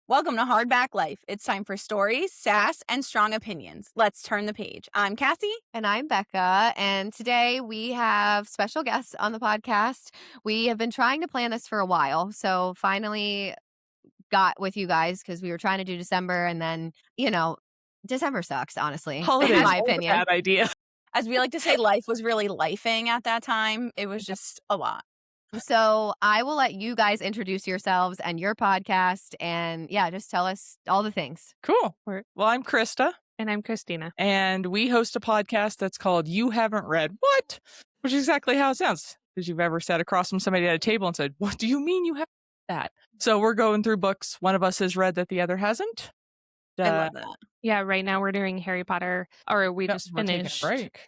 Welcome to Hardback Life. It's time for stories, sass, and strong opinions. Let's turn the page. I'm Cassie. And I'm Becca. And today we have special guests on the podcast. We have been trying to plan this for a while. So finally got with you guys because we were trying to do December. And then, December sucks, honestly, in Holidays my are a opinion. bad idea. As we like to say, life was really lifing at that time. It was just a lot. So I will let you guys introduce yourselves and your podcast. And just tell us all the things. Cool. Well, I'm Krista, And I'm Christina. and we host a podcast that's called You Haven't Read What? Which is exactly how it sounds. Because you've ever sat across from somebody at a table and said, what do you mean you haven't read that? So we're going through books one of us has read that the other hasn't. I love that. Yeah, right now we're doing Harry Potter, or we Yep, just we're taking a finished break.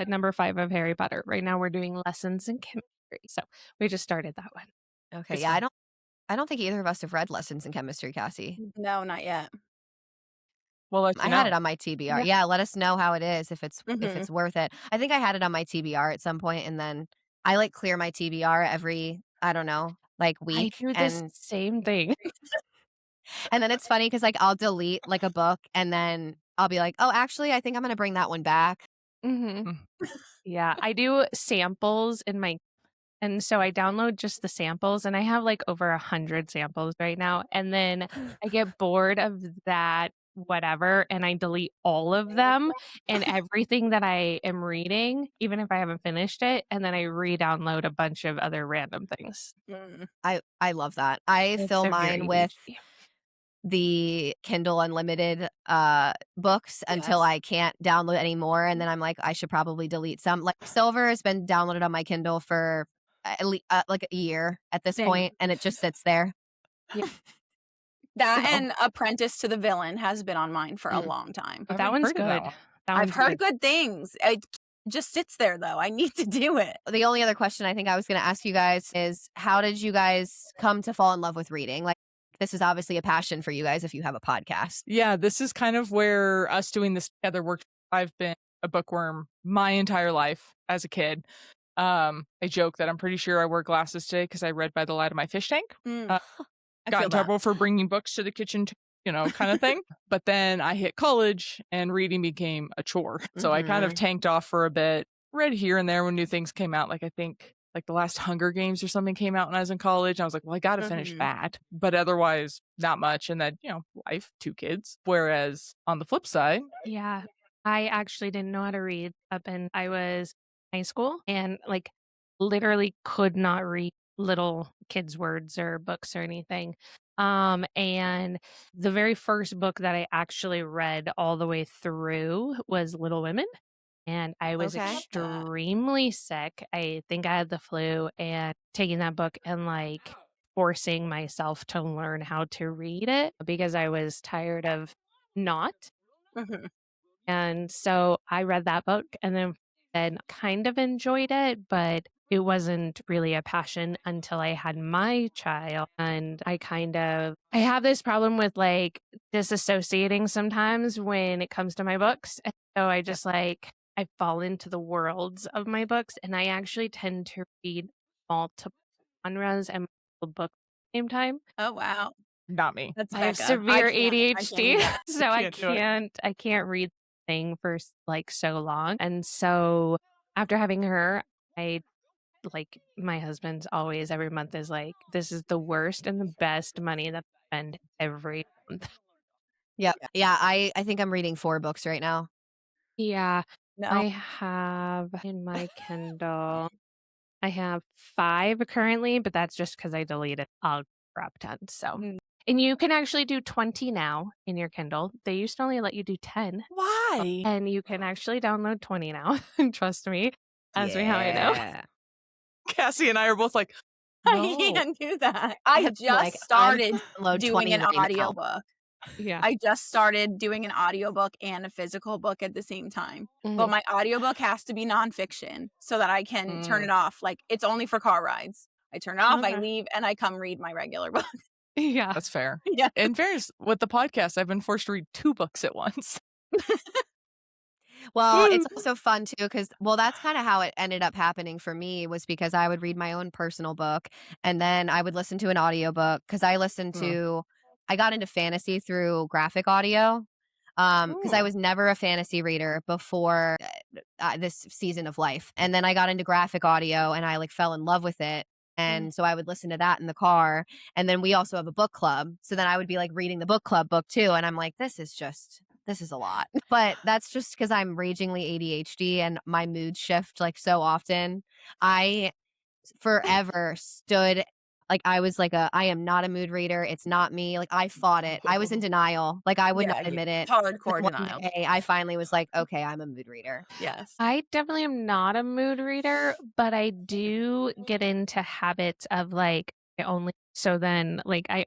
number 5 of Harry Potter. Right now we're doing lessons in chemistry. So we just started that one. Okay. It's Yeah. fun. I don't think either of us have read Lessons in Chemistry, Cassie. No, not yet. We'll let you I know. had it on my TBR. Yeah, let us know how it is, if it's Mhm. worth it. I think I had it on my TBR at some point, and then I clear my TBR every, I don't know, I week. do this same thing. And then it's funny because I'll delete a book, and then I'll be like, oh, actually, I think I'm gonna bring that one back. Mm-hmm. Yeah, I do samples and so I download just the samples, and I have over 100 samples right now. And then I get bored of that, whatever, and I delete all of them and everything that I am reading, even if I haven't finished it. And then I re-download a bunch of other random things. Mm. I love that. I It's fill severe mine with ADHD. the Kindle Unlimited books until Yes. I can't download anymore, and then I'm like, I should probably delete some. Silver has been downloaded on my Kindle for at least a year at this Same. point, and it just sits there. That So- and Apprentice to the Villain has been on mine for a Mm. long time. I That haven't one's heard of that good. one. That I've one's heard good things. It just sits there, though. I need to do it. The only other question I think I was going to ask you guys is, how did you guys come to fall in love with reading? This is obviously a passion for you guys if you have a podcast. Yeah, this is kind of where us doing this together worked. I've been a bookworm my entire life as a kid. I joke that I'm pretty sure I wear glasses today because I read by the light of my fish tank. Mm. I I Got feel in that. trouble for bringing books to the kitchen, kind of thing. But then I hit college and reading became a chore. So I kind of tanked off for a bit, read here and there when new things came out. I think the last Hunger Games or something came out when I was in college. And I was like, well, I got to finish Mhm. that. But otherwise, not much. And then, life, 2 kids. Whereas on the flip side, Yeah, I actually didn't know how to read up in I was in high school, and literally could not read little kids' words or books or anything. And the very first book that I actually read all the way through was Little Women. And I was Okay. extremely sick. I think I had the flu, and taking that book and forcing myself to learn how to read it because I was tired of not. Mhm. And so I read that book and then kind of enjoyed it, but it wasn't really a passion until I had my child. And I have this problem with disassociating sometimes when it comes to my books. And so I just I fall into the worlds of my books, and I actually tend to read multiple genres and multiple books at the same time. Oh, wow. not me. That's I have Becca. severe I can't do ADHD, that. so I can't do it. can't read the thing for so long. And so after having her, I my husband's always every month is this is the worst and the best money that I spend every month. Yep. Yeah, I think I'm reading 4 books right now. Yeah, No. I have in my Kindle, I have 5 currently, but that's just because I deleted a crap ton. So, Mm. and you can actually do 20 now in your Kindle. They used to only let you do 10. Why? And you can actually download 20 now. Trust me. Ask me how I know. Yeah. Cassie and I are both like, I no. can't do that. I have to, just started unload doing an 20 right now. audiobook. Yeah. I just started doing an audiobook and a physical book at the same time. Mhm. But my audiobook has to be nonfiction so that I can turn it off. It's only for car rides. I turn it off, I Okay. leave, and I come read my regular book. Yeah. That's fair. Yeah. In fairness, with the podcast, I've been forced to read 2 books at once. Well, it's also fun too because, that's kind of how it ended up happening for me, was because I would read my own personal book and then I would listen to an audiobook because I listen to I got into fantasy through graphic audio because I was never a fantasy reader before this season of life. And then I got into graphic audio and I like fell in love with it. And so I would listen to that in the car. And then we also have a book club. So then I would be like reading the book club book too. And I'm like, this is a lot. But that's just because I'm ragingly ADHD and my moods shift like so often. I forever stood like I was like I am not a mood reader. It's not me. Like I fought it. I was in denial. Like I would not admit it. Hardcore One denial. day, I finally was like, okay, I'm a mood reader. Yes. I definitely am not a mood reader, but I do get into habits of like I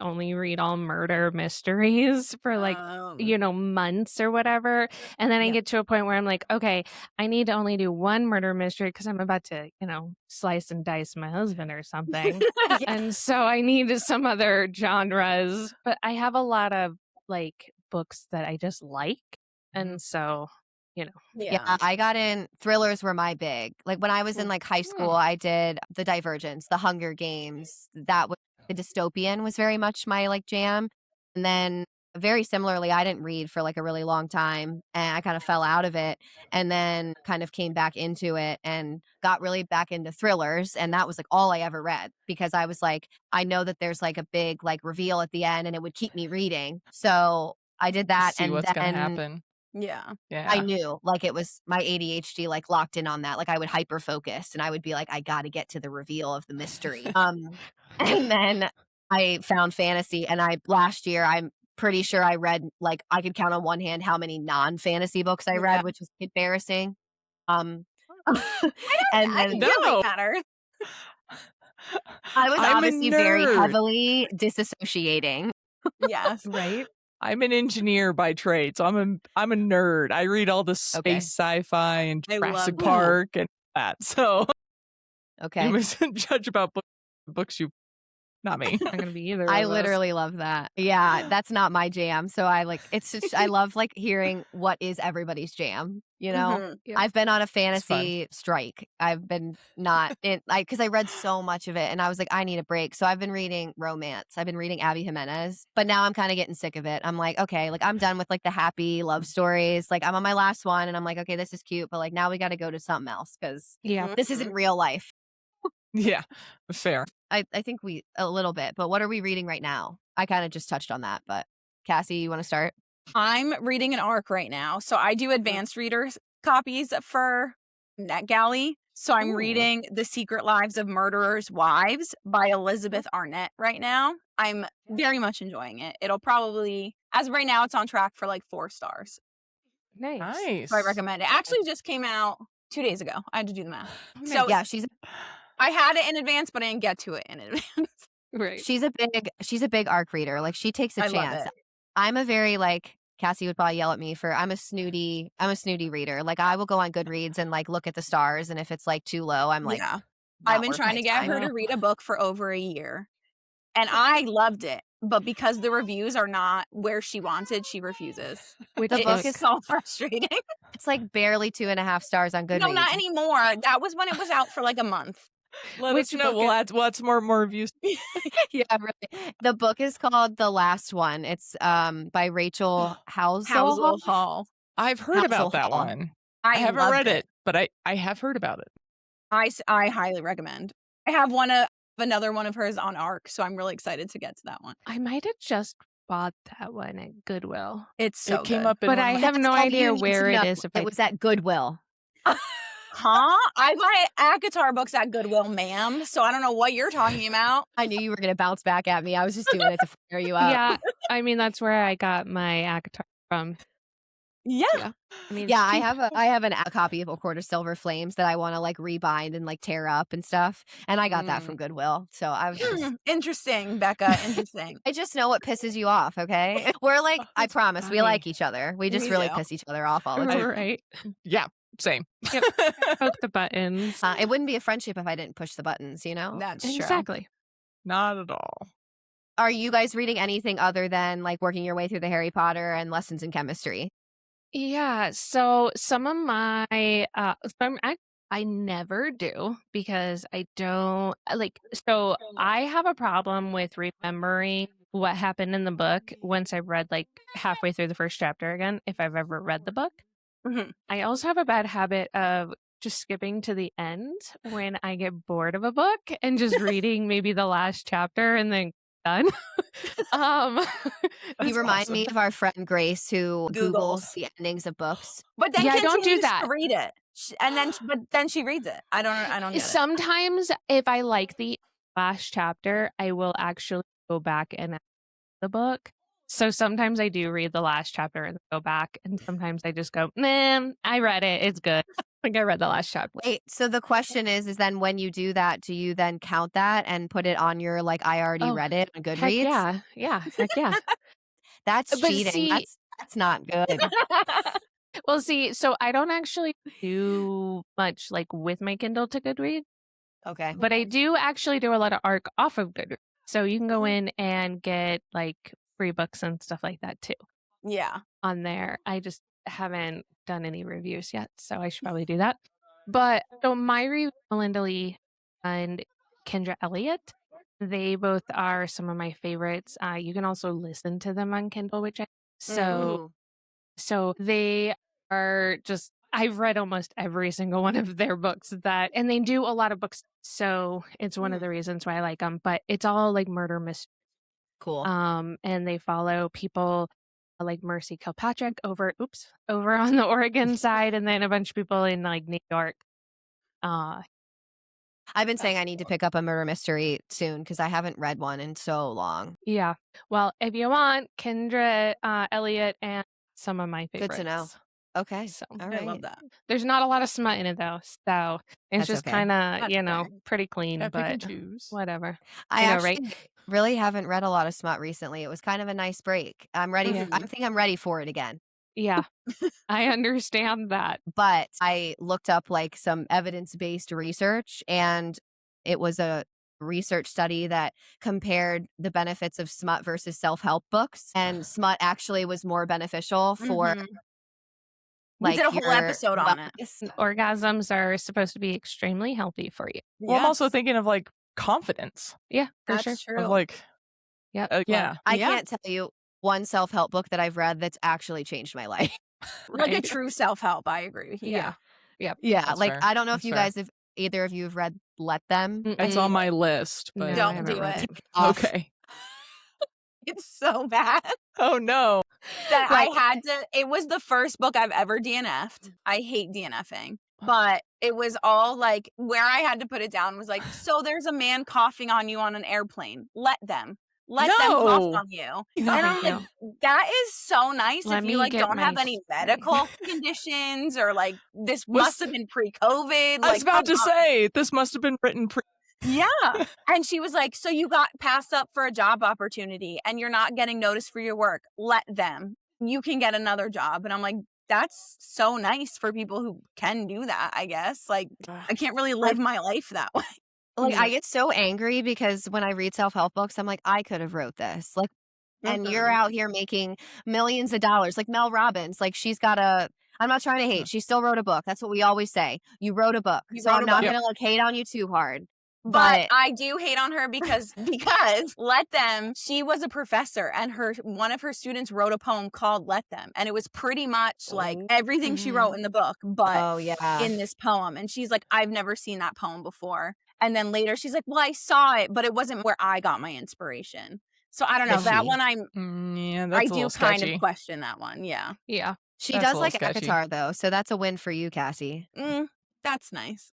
only read all murder mysteries for like months or whatever. And then I get to a point where I'm like, okay, I need to only do one murder mystery because I'm about to, slice and dice my husband or something. And so I need some other genres. But I have a lot of like books that I just like. And so, Yeah, I got in thrillers were my big. Like when I was in like high school, I did the Divergence, the Hunger Games. That was the dystopian was very much my like jam. And then very similarly, I didn't read for like a really long time and I kind of fell out of it and then kind of came back into it and got really back into thrillers. And that was like all I ever read because I was like, I know that there's like a big like reveal at the end and it would keep me reading. So I did that. See and what's gonna then happen. Yeah. I knew like it was my ADHD like locked in on that. Like I would hyper focus and I would be like, I got to get to the reveal of the mystery. And then I found fantasy and last year I'm pretty sure I read like I could count on one hand how many non-fantasy books I read, which is embarrassing. And then Really matter. I was obviously very heavily disassociating. Yes. Right. I'm an engineer by trade, so I'm a nerd. I read all the space sci-fi and Jurassic Park and that. So you must judge about books you not me. Not gonna be either. I literally love that. Yeah, that's not my jam. So I like it's just I love like hearing what is everybody's jam. I've been on a fantasy strike. I've been not in like because I read so much of it and I was like, I need a break. So I've been reading romance. I've been reading Abby Jimenez, but now I'm kind of getting sick of it. I'm like, okay, like I'm done with like the happy love stories. Like I'm on my last one and I'm like, okay, this is cute, but like now we got to go to something else because this isn't real life. Yeah, fair. I think a little bit, but what are we reading right now? I kind of just touched on that, but Cassie, you want to start? I'm reading an ARC right now. So I do advanced readers copies for NetGalley. So I'm reading The Secret Lives of Murderers' Wives by Elizabeth Arnett right now. I'm very much enjoying it. It'll probably, as of right now, it's on track for like 4 stars. Nice. So I recommend it. Actually just came out 2 days ago. I had to do the math. So yeah, I had it in advance, but I didn't get to it in advance. Right. She's a big ARC reader. Like she takes a chance. I'm a very like Cassie would probably yell at me for I'm a snooty reader. Like I will go on Goodreads and like look at the stars and if it's like too low, I'm like I've been trying to get her to read a book for over a year. And I loved it. But because the reviews are not where she wanted, she refuses. The book is so frustrating. It's like barely 2.5 stars on Goodreads. No, not anymore. That was when it was out for like a month. Let us know. We'll add some more reviews. Yeah, really. The book is called The Last One. It's by Rachel Housel Hall. I've heard about that one. I haven't read it, but I have heard about it. I highly recommend. I have another one of hers on ARC, so I'm really excited to get to that one. I might have just bought that one at Goodwill. It's so it came good. up, but I have no idea where it is. It was at Goodwill. Huh? I buy ACOTAR books at Goodwill, ma'am. So I don't know what you're talking about. I knew you were going to bounce back at me. I was just doing it to fire you up. Yeah, I mean that's where I got my ACOTAR from. Yeah. I mean, I have a copy of A Court of Silver Flames that I want to like rebind and like tear up and stuff. And I got that from Goodwill. So I was just interesting, Becca. Interesting. I just know what pisses you off. Okay, we're like I promise we like each other. We just really piss each other off all the time. Right? Yeah. Same. Yep. Poke the buttons. It wouldn't be a friendship if I didn't push the buttons. You know. That's true. Exactly. Not at all. Are you guys reading anything other than like working your way through the Harry Potter and lessons in chemistry? Yeah, so some of my I never do because I don't like so I have a problem with remembering what happened in the book once I've read like halfway through the first chapter again, if I've ever read the book. Mhm. I also have a bad habit of just skipping to the end when I get bored of a book and just reading maybe the last chapter and then done. um You That's remind awesome. me of our friend Grace who Googles Googles. the endings of books. But then Yeah, I don't do continues that. to read it. But then she reads it. I don't get it. Sometimes if I like the last chapter, I will actually go back and the book. So sometimes I do read the last chapter and go back, and sometimes I just go, man, I read it. It's good. Like I read the last chapter. Wait, so the question is then when you do that, do you then count that and put it on your like I already Oh, read it on heck Goodreads? yeah. Yeah. Heck yeah. That's But cheating. see, That's not good. well, see, so I don't actually do much like with my Kindle to Goodreads, Okay. but I do actually do a lot of ARC off of Goodreads. So you can go in and get like free books and stuff like that too Yeah. on there. I just haven't done any reviews yet, so I should probably do that. But so my review, Melinda Lee and Kendra Elliott, they both are some of my favorites. You can also listen to them on Kindle, which Ooh. so they are just, I've read almost every single one of their books and they do a lot of books. So it's one of the reasons why I like them, but it's all like murder mystery. Cool. And they follow people like Mercy Kilpatrick over on the Oregon side, and then a bunch of people in like New York. I've been saying I need to pick up a murder mystery soon because I haven't read one in so long. Yeah. Well, if you want, Kendra Elliott and some of my favorites. Good to know. Okay. So All I right. love that. there's not a lot of smut in it though. So it's That's just okay. kind of, That's fair. pretty clean, Yeah, pick and but choose. whatever. I know, actually right? really haven't read a lot of smut recently. It was kind of a nice break. I'm ready. Yeah. I think I'm ready for it again. Yeah. I understand that. But I looked up like some evidence-based research, and it was a research study that compared the benefits of smut versus self-help books, and smut actually was more beneficial for Mhm. We like did a whole your episode on it. wellness. Orgasms are supposed to be extremely healthy for you. Well, I'm also Yes. thinking of like confidence. Yeah, for That's sure. Of true. like, Yep. yeah, I Yeah. can't tell you one self-help book that I've read that's actually changed my life. Like a Right. true self-help. I agree with you. Yeah. Yeah, That's like fair. I don't know if That's you fair. guys, if either of you have read Let Them. It's on my list, No, but I Don't haven't do read it. Off. okay. It's so bad Oh no. that Like- I had to. It was the first book I've ever DNF'd. I hate DNFing, but it was all like where I had to put it down was like, so there's a man coughing on you on an airplane. Let them cough No. on you. No. And I'm Thank like, that is so nice Let if me you like get don't have my any spray. medical conditions or like this Was- must have been pre-COVID. I was about to come on. say this must have been written pre. Yeah. And she was like, so you got passed up for a job opportunity and you're not getting noticed for your work. Let them. You can get another job. And I'm like, that's so nice for people who can do that, I guess. Like, I can't really live my life that way. Like Yeah. I get so angry because when I read self-help books, I'm like, I could have wrote this. Like, and you're Mhm. out here making millions of dollars. Like Mel Robbins, like she's got I'm not trying to hate. She still wrote a book. That's what we always say. You wrote a book. You So wrote I'm a not book. going to like hate on you too hard. But I do hate on her because Let Them, she was a professor and one of her students wrote a poem called Let Them. And it was pretty much like everything she wrote in the book, but Oh yeah. in this poem. And she's like, I've never seen that poem before. And then later she's like, well, I saw it, but it wasn't where I got my inspiration. So I don't know. That Fishy. one Yeah, that's I a do little kind sketchy. of question that one. Yeah. Yeah. She That's a does little like sketchy. ACOTAR though. So that's a win for you, Cassie. That's nice.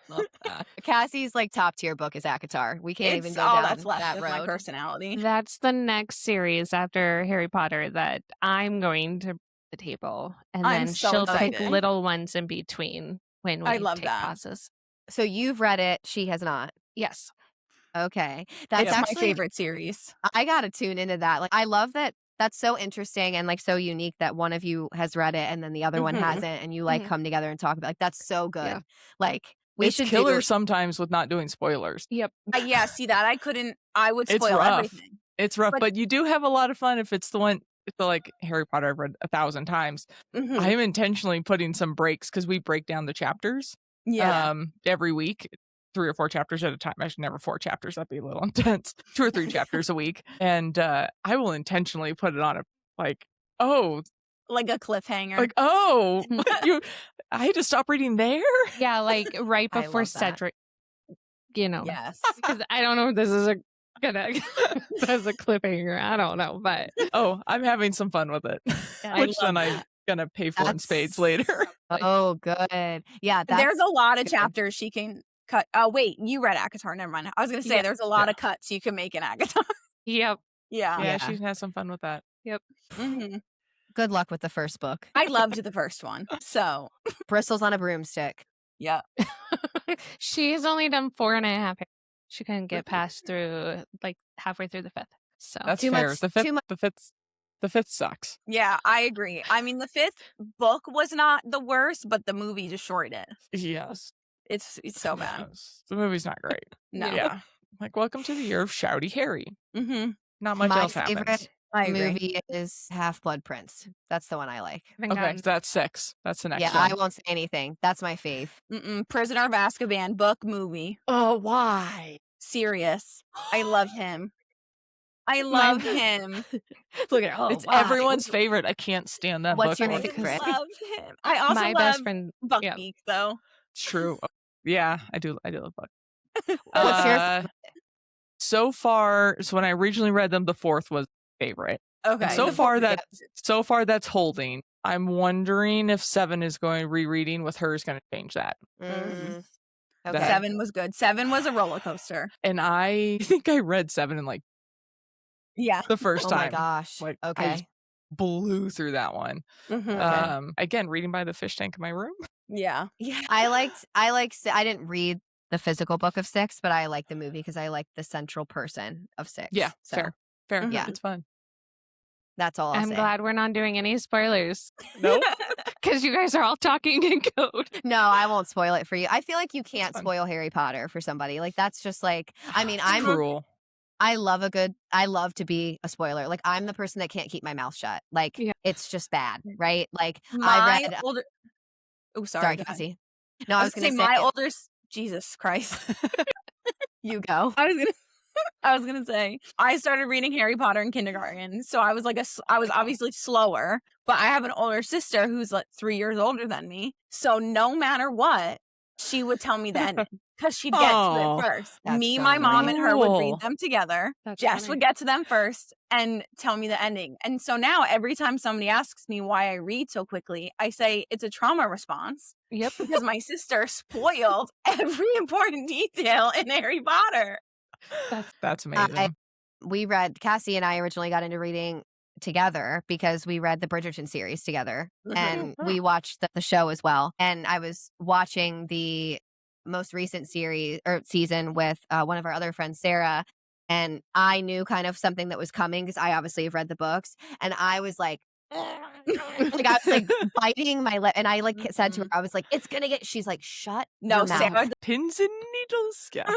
Love that. Cassie's like top tier book is ACOTAR. We can't even It's go all down that's left that of my road. personality. That's the next series after Harry Potter that I'm going to bring to the table. And I'm then so she'll pick excited. little ones in between when we I love take that. classes. So you've read it. She has not. Yes. Okay. That's It's actually my favorite series. I got to tune into that. Like, I love that. That's so interesting and like so unique that one of you has read it and then the other one Mhm. hasn't, and you like Mhm. come together and talk about. Like, that's so good. Yeah. Like, we It's should killer do. sometimes with not doing spoilers. Yep. Yeah, see that I would It's spoil rough. everything. It's rough, But- but you do have a lot of fun if it's the one. It's the like Harry Potter I've read 1,000 times. Mhm. I am intentionally putting some breaks because we break down the chapters Yeah. every week 3 or 4 chapters at a time. Actually, never 4 chapters. That'd be a little intense. 2 or 3 chapters a week. And I will intentionally put it on a like, oh, Like a cliffhanger. like, oh, I had to stop reading there. Yeah, like right I before love that. Cedric, you know, yes. because I don't know if this is gonna as a cliffhanger. I don't know, but Oh, I'm having some fun with it. I Which love then I'm gonna pay for in That's- spades later. Oh, good. Yeah, There's a lot of good. chapters she can cut. Oh, wait, you read ACOTAR. Never mind. I was going to say Yeah. there's a lot of cuts you can make in ACOTAR. yep. yeah. Yeah, she can have some fun with that. hmm Good luck with the first book. I loved the first one. So, Bristles on a broomstick. yeah. She's only done 4.5. She couldn't get past through like halfway through the 5th. So That's Too fair. much- The too fifth sucks. Yeah, I agree. I mean, the 5th book was not the worst, but the movie destroyed it. Yes. It's so bad. Yes. The movie's not great. No. Yeah. Like, welcome to the year of Shouty Harry. hmm Not much My else happens. favorite I agree. movie is Half-Blood Prince. That's the one I like. haven't Okay, gotten- so that's 6. That's the next Yeah, one. I won't say anything. That's my fave. Prisoner of Azkaban book, movie. Oh, why? Serious. I love him. I love him. Look at her. It's everyone's favorite. I can't stand that What's book. your I favorite? love him. I also my love best friend. Buckbeak, though. It's true. Yeah, I do love Buck. What's your So far, so when I originally read them, the 4th was favorite. Okay. And so the far book- that's holding. I'm wondering if 7 is going rereading with her is going to change that. Mm. That- Okay. 7 was good. 7 was a roller coaster. And I think I read 7 in like Yeah. the first Oh my time. gosh. Like, I Okay. just blew through that one. Mhm. Again, reading by the fish tank in my room. Yeah. Yeah. I didn't read the physical book of 6, but I like the movie because I like the central person of 6. Yeah, So fair. Mhm. Yeah. It's fun. that's all I'll I'm say. glad we're not doing any spoilers Nope. because you guys are all talking in code. No, I won't spoil it for you. I feel like you can't fun. spoil Harry Potter for somebody. Like that's just like I mean, It's cruel. I love to be a spoiler. Like I'm the person that can't keep my mouth shut. Like Yeah. it's just bad, right? Like I My read older. Oh, sorry, sorry. go ahead. Cassie. No, I I was was gonna gonna say say my older. Jesus Christ. you go. I was gonna say I started reading Harry Potter in kindergarten, so I was like I was obviously slower, but I have an older sister who's like 3 years older than me. So no matter what, she would tell me the ending because she'd get to Aw, it first. that's Me, so my mom, and her would cool. read them together. That's Jess funny. would get to them first and tell me the ending. And so now every time somebody asks me why I read so quickly, I say it's a trauma response Yep. because my sister spoiled every important detail in Harry Potter. That's amazing. Cassie and I originally got into reading together because we read the Bridgerton series together and we watched the show as well. And I was watching the most recent season with one of our other friends, Sarah. And I knew kind of something that was coming because I obviously have read the books. And I was like, like I was like biting my lip. And I like said to her, I was like, it's going to get, she's like, shut No, your mouth. Sarah. Pins and needles. Yeah.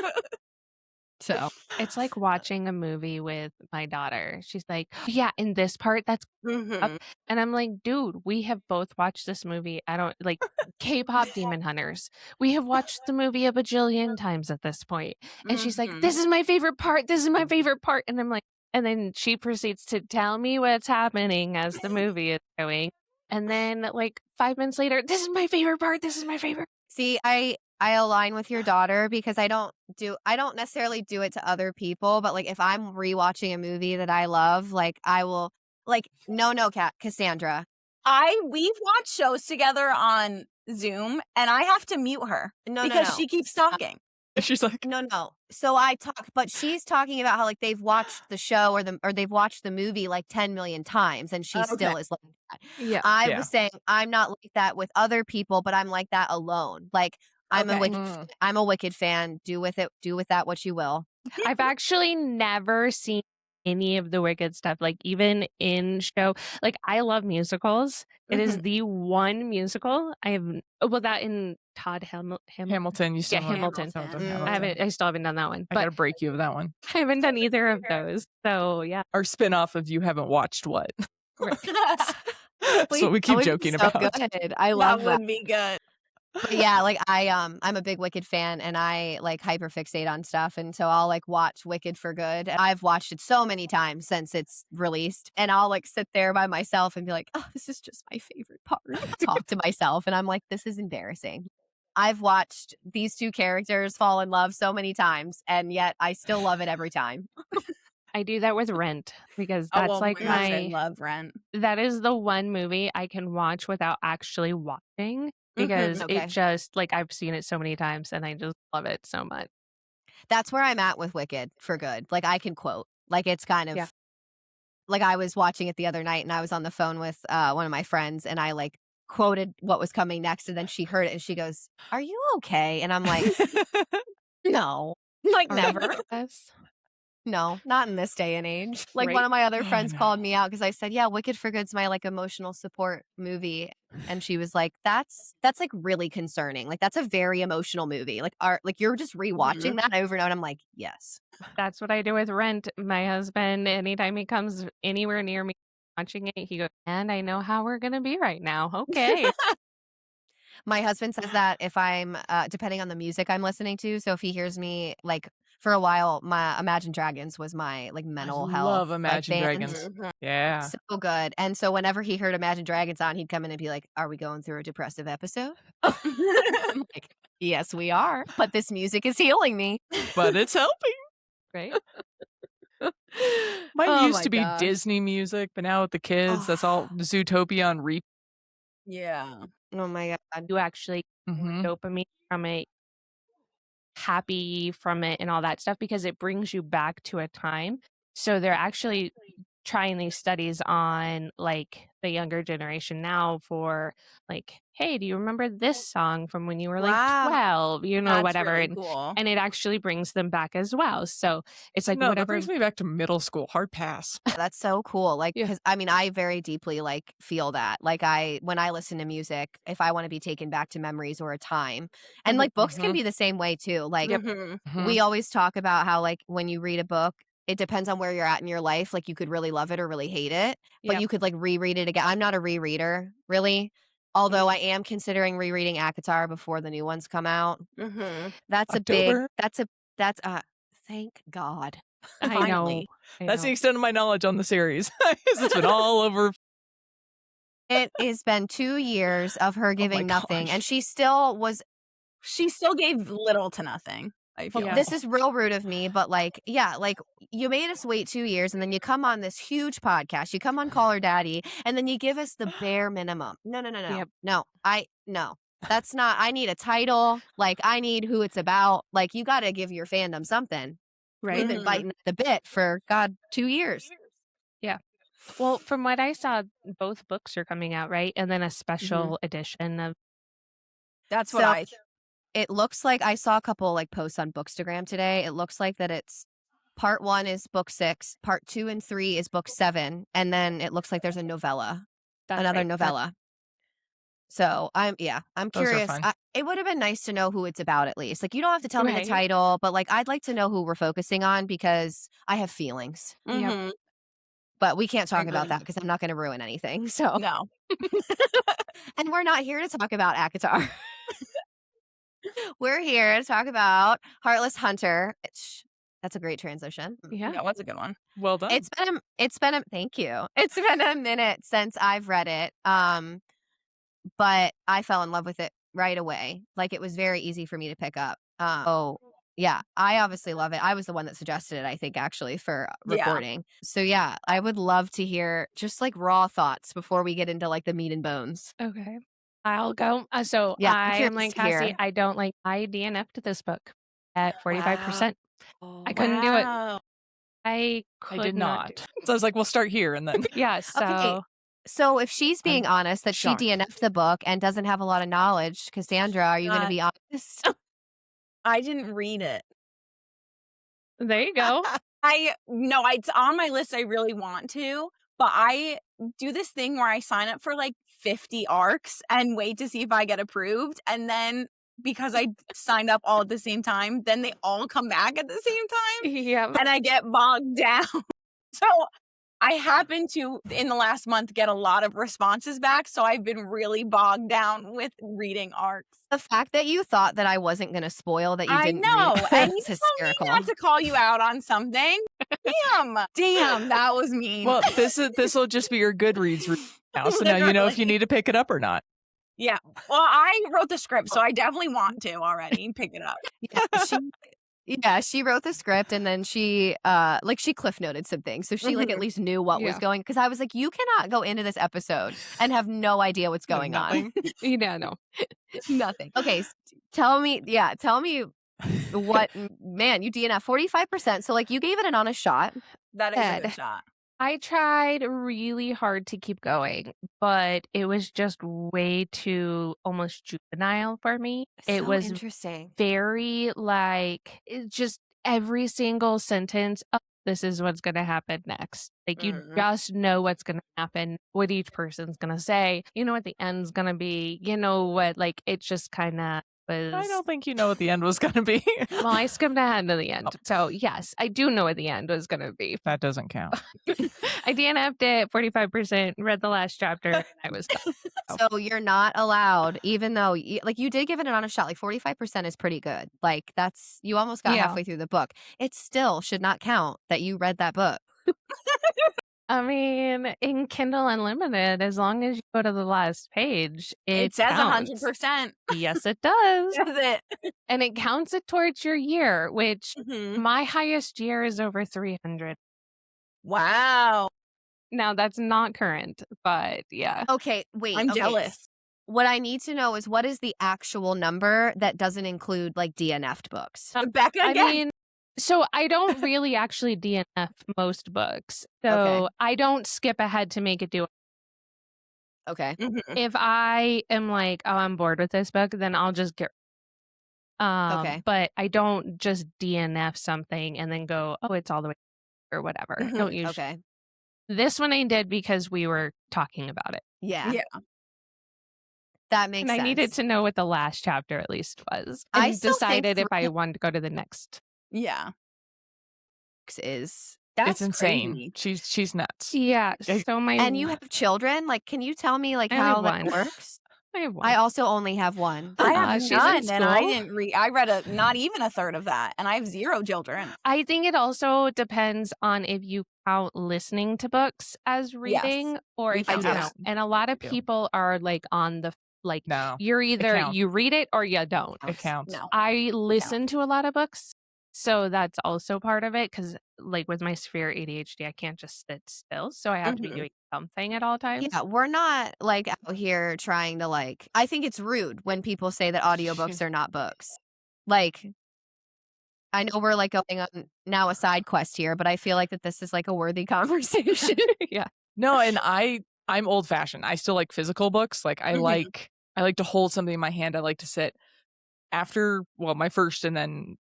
So It's like watching a movie with my daughter. She's like, yeah, in this part, that's. Mhm. And I'm like, dude, we have both watched this movie. I don't like K-pop Demon Hunters. We have watched the movie a bajillion times at this point. And she's like, Mhm. this is my favorite part. This is my favorite part. And I'm like, and then she proceeds to tell me what's happening as the movie is going. And then like 5 minutes later, this is my favorite part. This is my favorite. see, I align with your daughter because I don't necessarily do it to other people, but like if I'm rewatching a movie that I love, like I will like no Cassandra. We've watched shows together on Zoom and I have to mute her No, because no. she keeps talking. She's like, No. So I talk, but she's talking about how like they've watched the show or they've watched the movie like 10 million times and she still Okay. is like that. Yeah. I Yeah. was saying I'm not like that with other people, but I'm like that alone. Like I'm a Okay. wicked I'm a Wicked fan. Do with that what you will. I've actually never seen any of the Wicked stuff, like even in show. Like I love musicals. It is the one musical I have. Well, that in Todd Hamilton. You still Yeah, haven't- Hamilton. still haven't done Mm. Hamilton. I still haven't done that one, I but gotta break you of that one. I haven't done either of those. So yeah, Our spin-off of You Haven't Watched What? that That's what we keep That would be joking so about. Good. I love that. would be good. But yeah, like I'm a big Wicked fan and I like hyperfixate on stuff. And so I'll like watch Wicked for good. And I've watched it so many times since it's released. And I'll like sit there by myself and be like, oh, this is just my favorite part. Talk to myself. And I'm like, this is embarrassing. I've watched these two characters fall in love so many times, and yet I still love it every time. I do that with Rent because Oh, that's well, like my husband my love Rent. that is the one movie I can watch without actually watching because Okay. it just like I've seen it so many times and I just love it so much. That's where I'm at with Wicked for good. Like I can quote. Like it's kind of Yeah. like I was watching it the other night and I was on the phone with one of my friends and I like quoted what was coming next and then she heard it and she goes, "Are you okay?" And I'm like, "No." Like never. Yes. No, not in this day and age. Like Right. one of my other Oh, friends called no. me out because I said, "Yeah, Wicked for Good's my like emotional support movie." And she was like, "That's like really concerning. Like that's a very emotional movie. Like like you're just rewatching that over and over." And I'm like, "Yes." That's what I do with Rent. My husband, anytime he comes anywhere near me watching it, he goes, and I know how we're gonna be right now. Okay. My husband says that if I'm depending on the music I'm listening to, so if he hears me like for a while, my Imagine Dragons was my like I mental health love like Imagine band. Dragons. Yeah. So good. And so whenever he heard Imagine Dragons on, he'd come in and be like, "Are we going through a depressive episode?" I'm like, "Yes, we are. But this music is healing me." But it's helping. Right. Mine Oh used my to be gosh. Disney music, but now with the kids, that's all Zootopia on repeat. Yeah. Oh my god. You actually get more Mhm. dopamine from it, happy from it, and all that stuff because it brings you back to a time. So they're actually trying these studies on like the younger generation now for like, hey, do you remember this song from when you were like Wow. 12, That's whatever. really cool. And it actually brings them back as well. So it's like No, that whatever. brings me back to middle school. Hard pass. That's so cool. Like, Yeah. because I mean, I very deeply like feel that. Like, when I listen to music, if I want to be taken back to memories or a time, and like books can Mhm. be the same way too. Like, Mhm. we always talk about how like when you read a book, it depends on where you're at in your life. Like, you could really love it or really hate it, but Yep. you could like reread it again. I'm not a rereader, really. Although I am considering rereading ACOTAR before the new ones come out. Mhm. That's a big. October. That's thank God. I know. Finally. I That's the know. extent of my knowledge on the series. 'Cause it's been all over. It has been 2 years of her Oh my giving nothing, and gosh. she still was. She still gave little to nothing, I feel. Yeah. This is real rude of me, but like, yeah, like you made us wait 2 years, and then you come on this huge podcast. You come on Call Her Daddy, and then you give us the bare minimum. No, no, no, no, Yep. no. No. That's not. I need a title. Like, I need who it's about. Like, you got to give your fandom something. We've Right. been Mhm. biting at the bit for 2 years. Yeah. Well, from what I saw, both books are coming out, right? And then a special edition of That's what So I it looks like I saw a couple like posts on Bookstagram today. It looks like that it's part 1 is book 6, part 2 and 3 is book 7, and then it looks like there's a novella, that's another right. novella. So I'm Those are curious. fun. It would have been nice to know who it's about at least. Like you don't have to tell me the Right. title, but like I'd like to know who we're focusing on because I have feelings. Yep. Mhm. But we can't talk about Agreed. that because I'm not going to ruin anything. So, No. and we're not here to talk about ACOTAR. We're here to talk about Heartless Hunter. That's a great transition. Yeah. That was a good one. Well done. It's been a thank you. It's been a minute since I've read it. But I fell in love with it right away. Like it was very easy for me to pick up. Yeah, I obviously love it. I was the one that suggested it, I think, actually, for Yeah. recording. So yeah, I would love to hear just like raw thoughts before we get into like the meat and bones. Okay. I'll go. So Yeah, I'm I am curious like to hear. Cassie. I don't like. I DNF'd this book at 45%. I couldn't do it. Wow. I could I did not. not. So I was like, we'll start here and then. Yeah. So So if she's being I'm honest that shocked. she DNF'd the book and doesn't have a lot of knowledge, Cassandra, are you going to be honest? I didn't read it. there you go. No, it's on my list. I really want to, but I do this thing where I sign up for like 50 arcs and wait to see if I get approved. And then because I signed up all at the same time, then they all come back at the same time Yeah. and I get bogged down. So I happened to, in the last month, get a lot of responses back, so I've been really bogged down with reading arcs. The fact that you thought that I wasn't going to spoil that you I didn't read know, and you is told me hysterical. not to call you out on something. Damn, that was mean. Well, this will just be your Goodreads read now, so now you know if you need to pick it up or not. Yeah. Well, I wrote the script, so I definitely want to already pick it up. She wrote the script and then she she cliff noted some things. So she like at least knew what was going, because I was like, you cannot go into this episode and have no idea what's going on. No. Nothing. Okay, tell me what, man, you DNF 45%. So like you gave it an honest shot. That is a good shot. I tried really hard to keep going, but it was just way too almost juvenile for me. It So was interesting. very like, it's just every single sentence, oh, this is what's going to happen next. Like you just know what's going to happen, what each person's going to say. You know what the end's going to be. You know what, like it just kind of was. I don't think you know what the end was going to be. Well, I skimmed ahead to the end. So yes, I do know what the end was going to be. That doesn't count. I DNF'd it 45%, read the last chapter, and I was done. So you're not allowed, even though you did give it an honest shot, like 45% is pretty good. Like that's, you almost got halfway through the book. It still should not count that you read that book. I mean, in Kindle Unlimited, as long as you go to the last page, It says counts. 100%. Yes, it does. Does it? And it counts it towards your year, which Mhm. my highest year is over 300. Wow. Now, that's not current, but yeah. Okay, wait. I'm okay. jealous. What I need to know is what is the actual number that doesn't include like DNF'd books? Becca I again. mean, so I don't really actually DNF most books. So Okay. I don't skip ahead to make it do. Okay. Mhm. If I am like, oh, I'm bored with this book, then I'll just get. Okay. But I don't just DNF something and then go, oh, it's all the way or whatever. Mhm. Don't usually. Okay. This one I did because we were talking about it. Yeah. Yeah. That makes And sense. I needed to know what the last chapter at least was. I And still think decided if I wanted to go to the next. Yeah. Is That's It's insane. crazy. She's nuts. Yeah. Okay. So my and you have children? Like, can you tell me like I only how have that one. works? I have one. I also only have one. I have she's in none, and I school. didn't read. I read not even a third of that, and I have 0 children. I think it also depends on if you count listening to books as reading or We if you count don't. listening. And a lot of We do. people are like on the like No, you're either counts. you read it or you don't. it counts. No. I listen to a lot of books, so that's also part of it because like with my severe ADHD, I can't just sit still, so I have to be Mhm. doing something at all times. Yeah, we're not like out here trying to like, I think it's rude when people say that audiobooks are not books. Like, I know we're like going on now a side quest here, but I feel like that this is like a worthy conversation. Yeah. No, and I'm old fashioned. I still like physical books. Like I Mhm. like to hold something in my hand. I like to sit after my first, and then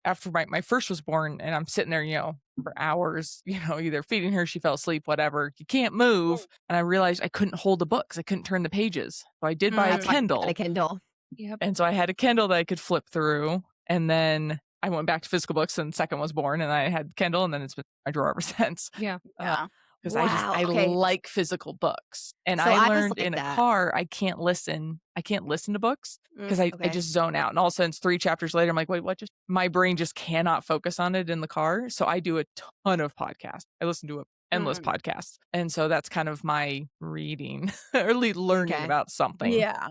after my first was born, and I'm sitting there, for hours, either feeding her, she fell asleep, whatever. You can't move, and I realized I couldn't hold the books. I couldn't turn the pages. So I did buy a That's why I Kindle, got a Kindle. Yep. and so I had a Kindle that I could flip through, and then I went back to physical books, and the second was born, and I had Kindle, and then it's been in my drawer ever since. Yeah. Yeah. Because Wow, I okay. like physical books, and So I I was learned like in that. a car I can't listen to books because I Okay. just zone out, and all of a sudden it's 3 chapters later I'm like, wait, what? Just my brain just cannot focus on it in the car. So I do a ton of podcasts. I listen to endless podcasts, and so that's kind of my reading or learning Okay. about something. Yeah.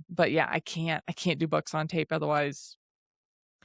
But yeah, I can't do books on tape, otherwise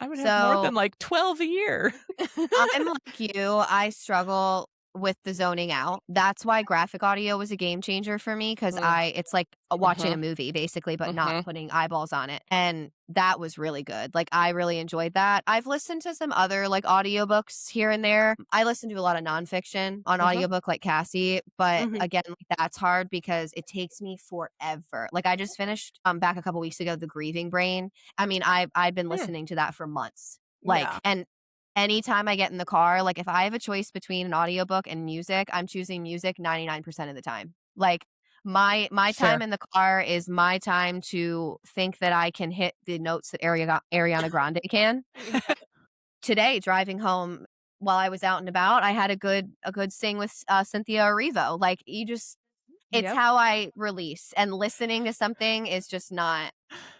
I would have more So than like 12 a year. I'm like you. I struggle with the zoning out. That's why graphic audio was a game changer for me because it's like watching a movie basically, but not putting eyeballs on it. And that was really good. Like I really enjoyed that. I've listened to some other like audiobooks here and there. I listen to a lot of nonfiction on audiobook like Cassie, but again, like, that's hard because it takes me forever. Like I just finished back a couple weeks ago, The Grieving Brain. I mean, I've been listening to that for months. Like, Yeah. and anytime I get in the car, like if I have a choice between an audiobook and music, I'm choosing music 99% of the time. Like my Fair. time in the car is my time to think that I can hit the notes that Ariana Grande can. Today, driving home, while I was out and about, I had a good sing with Cynthia Erivo. Like it's Yep. how I release, and listening to something is just not,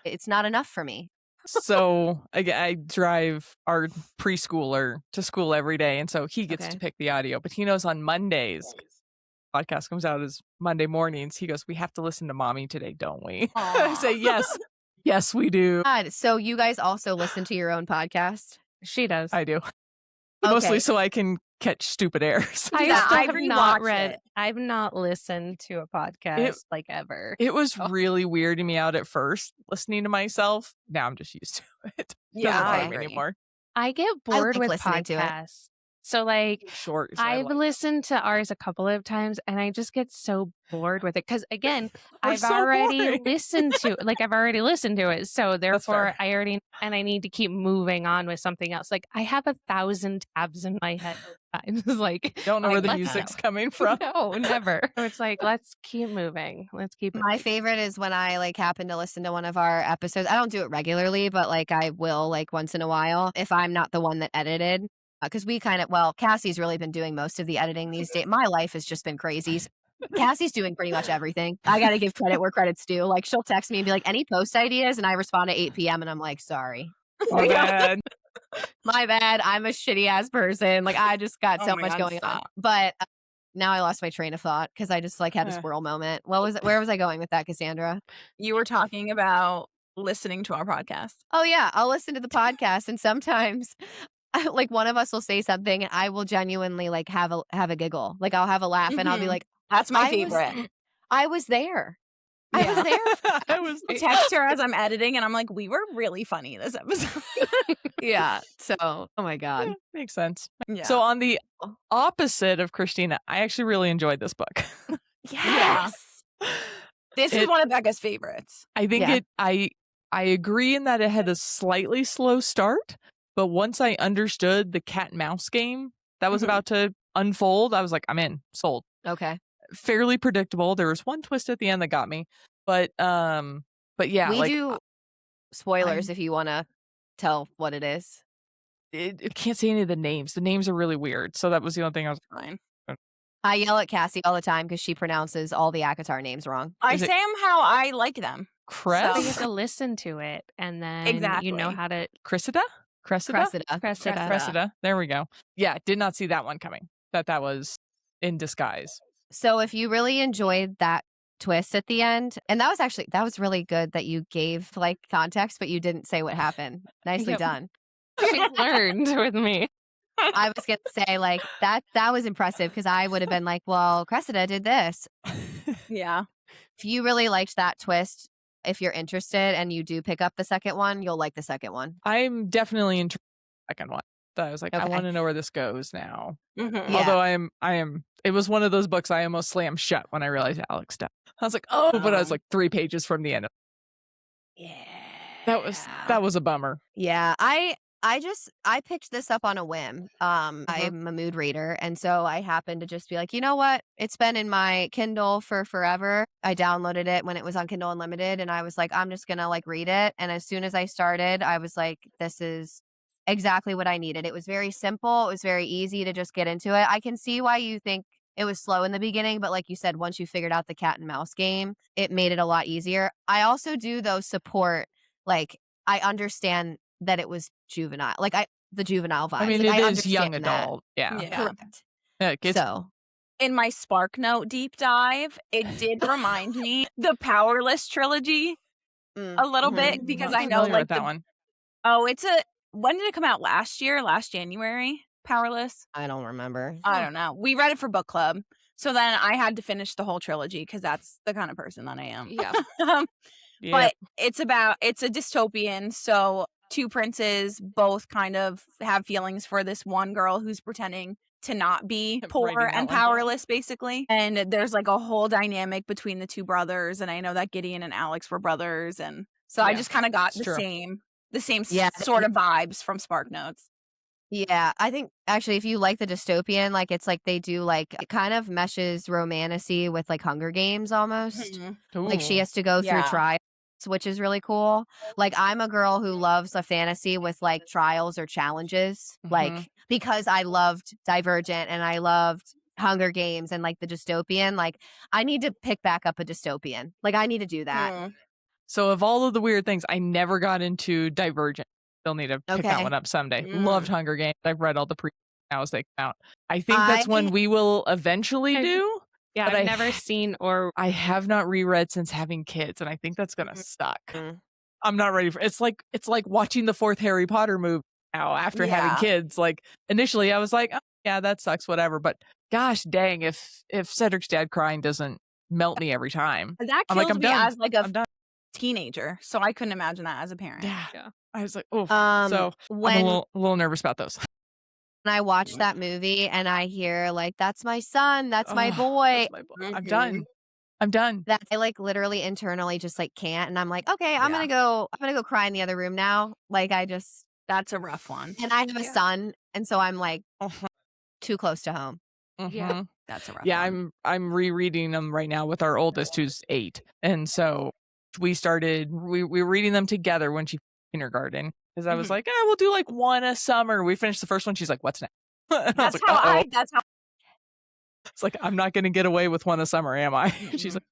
it's not enough for me. So I drive our preschooler to school every day, and so he gets to pick the audio. But he knows on Mondays, podcast comes out as Monday mornings. He goes, "We have to listen to Mommy today, don't we?" I say, yes, we do. God, so you guys also listen to your own podcast? She does. I do. Okay. Mostly so I can catch stupid airs. I Yeah, still I've have not rewatched read. it. I've not listened to a podcast like ever. It was Oh. really weirding me out at first listening to myself. Now I'm just used to it. Yeah, Doesn't I bother me agree. anymore. I get I bored like with listening to it. podcasts. So like Short. so I I've like it. listened to ours a couple of times and I just get so bored with it because again, We're I've so already boring. listened to it. So therefore fair. I need to keep moving on with something else. Like I have 1,000 tabs in my head at times. Like Don't know where the let's- music's coming from. No, never. So it's like let's keep moving. Let's keep My favorite is when I like happen to listen to one of our episodes. I don't do it regularly, but like I will like once in a while if I'm not the one that edited. Because we Cassie's really been doing most of the editing these days. My life has just been crazy. Cassie's doing pretty much everything. I got to give credit where credit's due. Like she'll text me and be like, any post ideas? And I respond at 8 p.m. and I'm like, sorry. My bad. My bad. I'm a shitty ass person. Like I just got Oh so my much God, going on. stop. But now I lost my train of thought because I just like had a Yeah. squirrel moment. Where was I going with that, Cassandra? You were talking about listening to our podcast. Oh yeah, I'll listen to the podcast and sometimes like one of us will say something and I will genuinely like have a giggle. Like I'll have a laugh and I'll be Mhm. like, That's my I was- favorite. I was there. I was there. I was I text her as I'm editing, and I'm like, "We were really funny this episode." Yeah. So, oh my God. Yeah, makes sense. Yeah. So on the opposite of Christina, I actually really enjoyed this book. Yes. This is It- one of Becca's favorites. I think Yeah. I agree in that it had a slightly slow start, but once I understood the cat and mouse game that was Mhm. about to unfold, I was like, I'm in, sold. Okay. Fairly predictable. There was one twist at the end that got me, but yeah, We like do spoilers if you want to tell what it is. it can't say any of the names. The names are really weird, so that was the only thing I was. Fine. I yell at Cassie all the time because she pronounces all the Akatar names wrong. I Is it- say them how I like them. Cress, So you have to listen to it and then you know Exactly. how to Cressida. Cressida. There we go. Yeah, did not see that one coming. That was in disguise. So if you really enjoyed that twist at the end, and that was really good that you gave like context, but you didn't say what happened. Nicely Yep. done. She learned with me. I was gonna say like that was impressive because I would have been like, well, Cressida did this. Yeah. If you really liked that twist, if you're interested and you do pick up the second one, you'll like the second one. I'm definitely into the second one. So I was like, I Okay. want to know where this goes now. Mhm. Yeah. Although I am. It was one of those books I almost slammed shut when I realized Alex died. I was like, oh, but I was like 3 pages from the end. Yeah. That was a bummer. Yeah. I picked this up on a whim. I'm a mood reader. And so I happened to just be like, you know what? It's been in my Kindle for forever. I downloaded it when it was on Kindle Unlimited. And I was like, I'm just going to like read it. And as soon as I started, I was like, this is exactly what I needed. It was very simple. It was very easy to just get into it. I can see why you think it was slow in the beginning, but like you said, once you figured out the cat and mouse game, it made it a lot easier. I also do though support, like I understand that it was juvenile, like the juvenile vibes. I mean, like, it I is young understand that. adult. Yeah. Yeah. Correct. Yeah, it gets- So In my Spark Note deep dive, it did remind me the Powerless trilogy a little bit because not I know familiar like with that one. when did it come out? Last year? Last January? Powerless? I don't remember. I don't know. We read it for book club. So then I had to finish the whole trilogy because that's the kind of person that I am. Yeah. Yeah. But it's a dystopian. So 2 princes both kind of have feelings for this one girl who's pretending to not be I'm poor writing that and one down. powerless, basically. And there's like a whole dynamic between the 2 brothers. And I know that Gideon and Alex were brothers. And so I Yeah, just kind of got it's true. the same Yeah, sort of vibes from Spark Notes. Yeah, I think actually if you like the dystopian, like it's like they do like it kind of meshes romantasy with like Hunger Games almost. Mhm. Like she Ooh. has to go through Yeah. trial which is really cool. Like, I'm a girl who loves a fantasy with like trials or challenges, like because I loved Divergent and I loved Hunger Games and like the dystopian. Like, I need to pick back up a dystopian. Like, I need to do that. So of all of the weird things, I never got into Divergent. Still need to pick that Okay. one up someday. Loved Hunger Games. I've read all the pre now as they come out. I think that's one we will eventually do. Yeah, but I've never seen or I have not reread since having kids, and I think that's gonna suck. I'm not ready for it's like watching the 4th Harry Potter movie now after having kids. Like initially I was like, oh, yeah, that sucks, whatever. But gosh dang, if Cedric's dad crying doesn't melt me every time. That I'm kills like, I'm me done. as like I'm done. teenager, so I couldn't imagine that as a parent. Yeah. I was like, oh, so when I'm a little nervous about those. when I watch that movie and I hear like, that's my son, that's my boy, That's my boy. I'm done. I'm done. that I like literally internally just like can't. And I'm like, okay, I'm gonna go cry in the other room now. Like, That's a rough one. and I have a son, and so I'm like too close to home. Yeah. That's a rough Yeah, one. I'm rereading them right now with our oldest, who's 8, and so we were reading them together when she kindergarten because I was like, we'll do like one a summer. We finished the first one. She's like, what's next? And I was That's like, that's how it's like I'm not going to get away with one a summer, am I? She's like,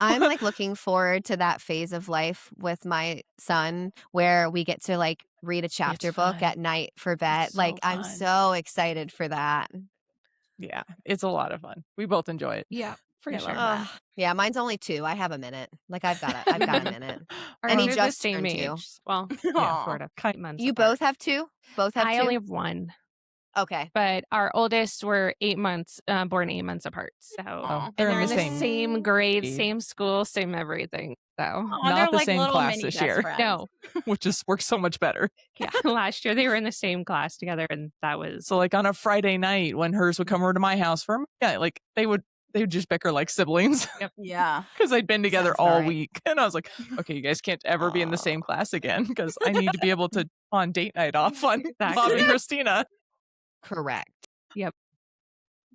I'm like looking forward to that phase of life with my son where we get to like read a chapter book fun. at night for bed. It's Like, so I'm fun. so excited for that. yeah, it's a lot of fun. We both enjoy it. Yeah, for I sure. love that. Yeah, mine's only 2. I have a minute. Like, I've got a minute. Ours And he are the just same turned age. 2. Well, Aw. sort of. Kind- months You apart. both have 2? Both have I 2? only have 1, Okay. but our oldest were 8 months, born 8 months apart. So Aw. they're and in they're the in the same same grade, grade. same school, same everything. So Aw, Not they're the like same little class mini this best year. friends. no, which just works so much better. yeah. Last year they were in the same class together, and that was So like on a Friday night when hers would come over to my house for like they would just bicker like siblings Yeah. because they'd been together Sounds about all right. week, and I was like, okay, you guys can't ever be in the same class again because I need to be able to on date night off on Bob and Christina. Correct.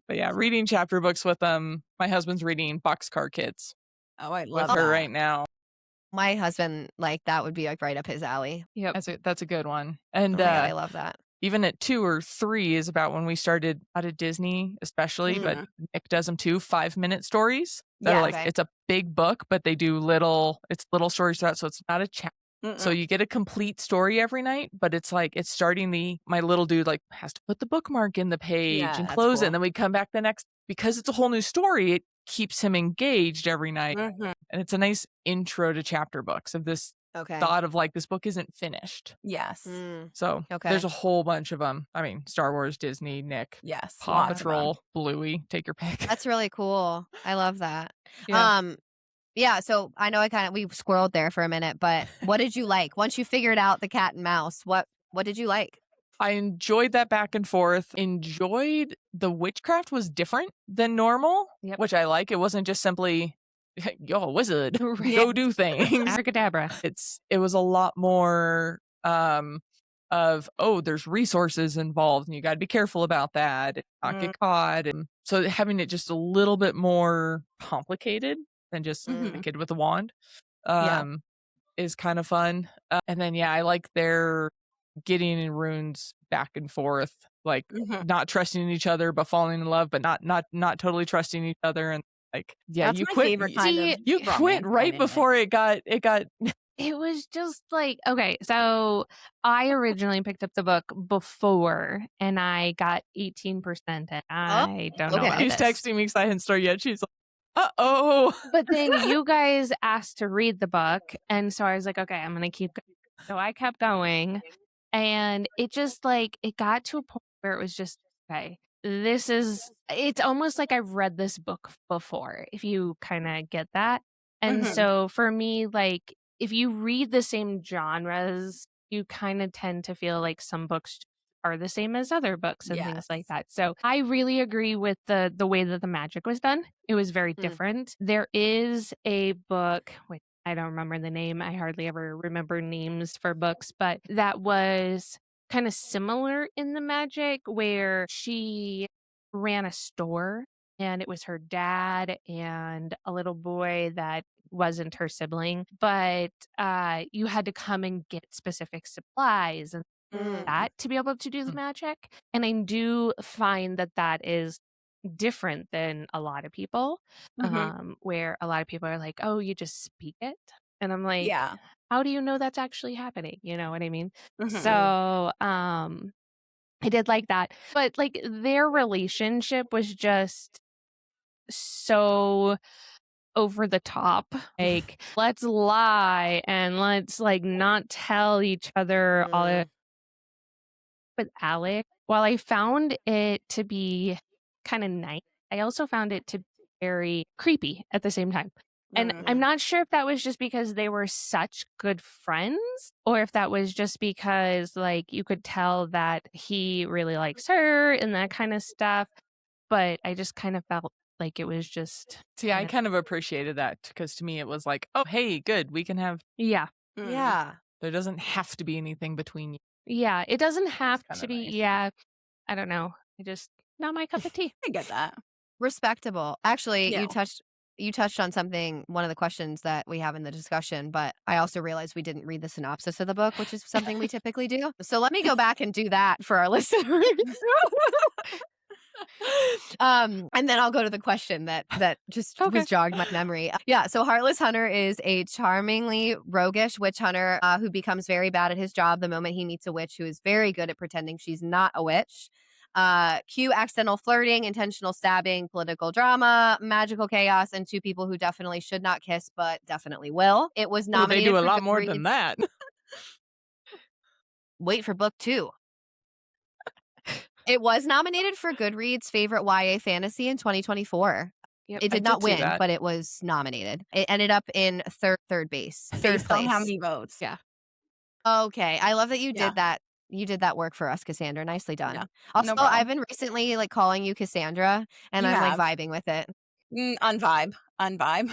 But yeah, reading chapter books with them. My husband's reading Boxcar Kids Oh, I with love her that. right now. My husband, like, that would be like right up his alley. yep. That's a good one. Oh And my God, I love that. even at 2 or 3 is about when we started out of Disney, especially, but Nick does them too, 5-minute stories. That are like, okay. it's a big book, but they do little stories throughout. So it's not a chapter. So you get a complete story every night, but it's like, it's starting my little dude like has to put the bookmark in the page Yeah, and that's close it. cool. And then we come back the next, because it's a whole new story. It keeps him engaged every night. And it's a nice intro to chapter books of this Okay. thought of like, this book isn't finished. Yes. So Okay. there's a whole bunch of them. I mean, Star Wars, Disney, Nick, Yes. Paw lots of them. Patrol, Bluey, take your pick. That's really cool. I love that. Yeah. Yeah, so I know we squirreled there for a minute, but what did you like? Once you figured out the cat and mouse, what did you like? I enjoyed that back and forth. Enjoyed the witchcraft was different than normal, Yep. which I like. It wasn't just simply, yo, wizard, Right. go do things. Abracadabra. It was a lot more of, oh, there's resources involved and you got to be careful about that and not get caught. And so having it just a little bit more complicated than just a kid with a wand is kind of fun. And then, yeah, I like their getting in runes back and forth, like not trusting each other, but falling in love, but not totally trusting each other. And like, yeah, That's you my quit. favorite kind of You quit romance right dynamic. before it got It was just like, okay, so I originally picked up the book before and I got 18% and I don't know okay. about She's this. texting me because I hadn't started yet. She's like, uh-oh. But then you guys asked to read the book. And so I was like, okay, I'm going to keep going. So I kept going. And it just like, it got to a point where it was just, okay, it's almost like I've read this book before, if you kind of get that. And so for me, like, if you read the same genres, you kind of tend to feel like some books are the same as other books and things like that. So I really agree with the way that the magic was done. It was very different. There is a book, wait, I don't remember the name. I hardly ever remember names for books, but that was kind of similar in the magic where she ran a store and it was her dad and a little boy that wasn't her sibling, but you had to come and get specific supplies and that to be able to do the Mm. magic. And I do find that that is different than a lot of people, where a lot of people are like, oh, you just speak it. And I'm like, Yeah. how do you know that's actually happening? You know what I mean? Mhm. So, I did like that. But like their relationship was just so over the top. Like, let's lie and let's like not tell each other all the with Alec. While I found it to be kind of nice, I also found it to be very creepy at the same time. And I'm not sure if that was just because they were such good friends or if that was just because like you could tell that he really likes her and that kind of stuff. But I just kind of felt like it was just See, I kind of, kind of appreciated that because to me it was like, oh, hey, good. We can have, yeah. Yeah. there doesn't have to be anything between you. Yeah. It doesn't have kinda to be, nice. yeah. I don't know. I just, not my cup of tea. I get that. Respectable. Actually, Yeah. you touched on something, one of the questions that we have in the discussion, but I also realized we didn't read the synopsis of the book, which is something we typically do. So let me go back and do that for our listeners. And then I'll go to the question that just Okay. was jogged my memory. Yeah, so Heartless Hunter is a charmingly roguish witch hunter who becomes very bad at his job the moment he meets a witch who is very good at pretending she's not a witch. Cue accidental flirting, intentional stabbing, political drama, magical chaos, and two people who definitely should not kiss but definitely will. It was Oh, they nominated do a for lot more than Goodreads. that. Wait for book 2. It was nominated for Goodreads favorite YA fantasy in 2024. Yep. It I did not did see win, that. but it was nominated. It ended up in third base, third Based on place. how many votes. Yeah. Okay, I love that you Yeah. did that. You did that work for us, Cassandra. Nicely done. Yeah. Also, No problem. I've been recently like calling you Cassandra, and You I'm have. like vibing with it. Unvibe. Unvibe.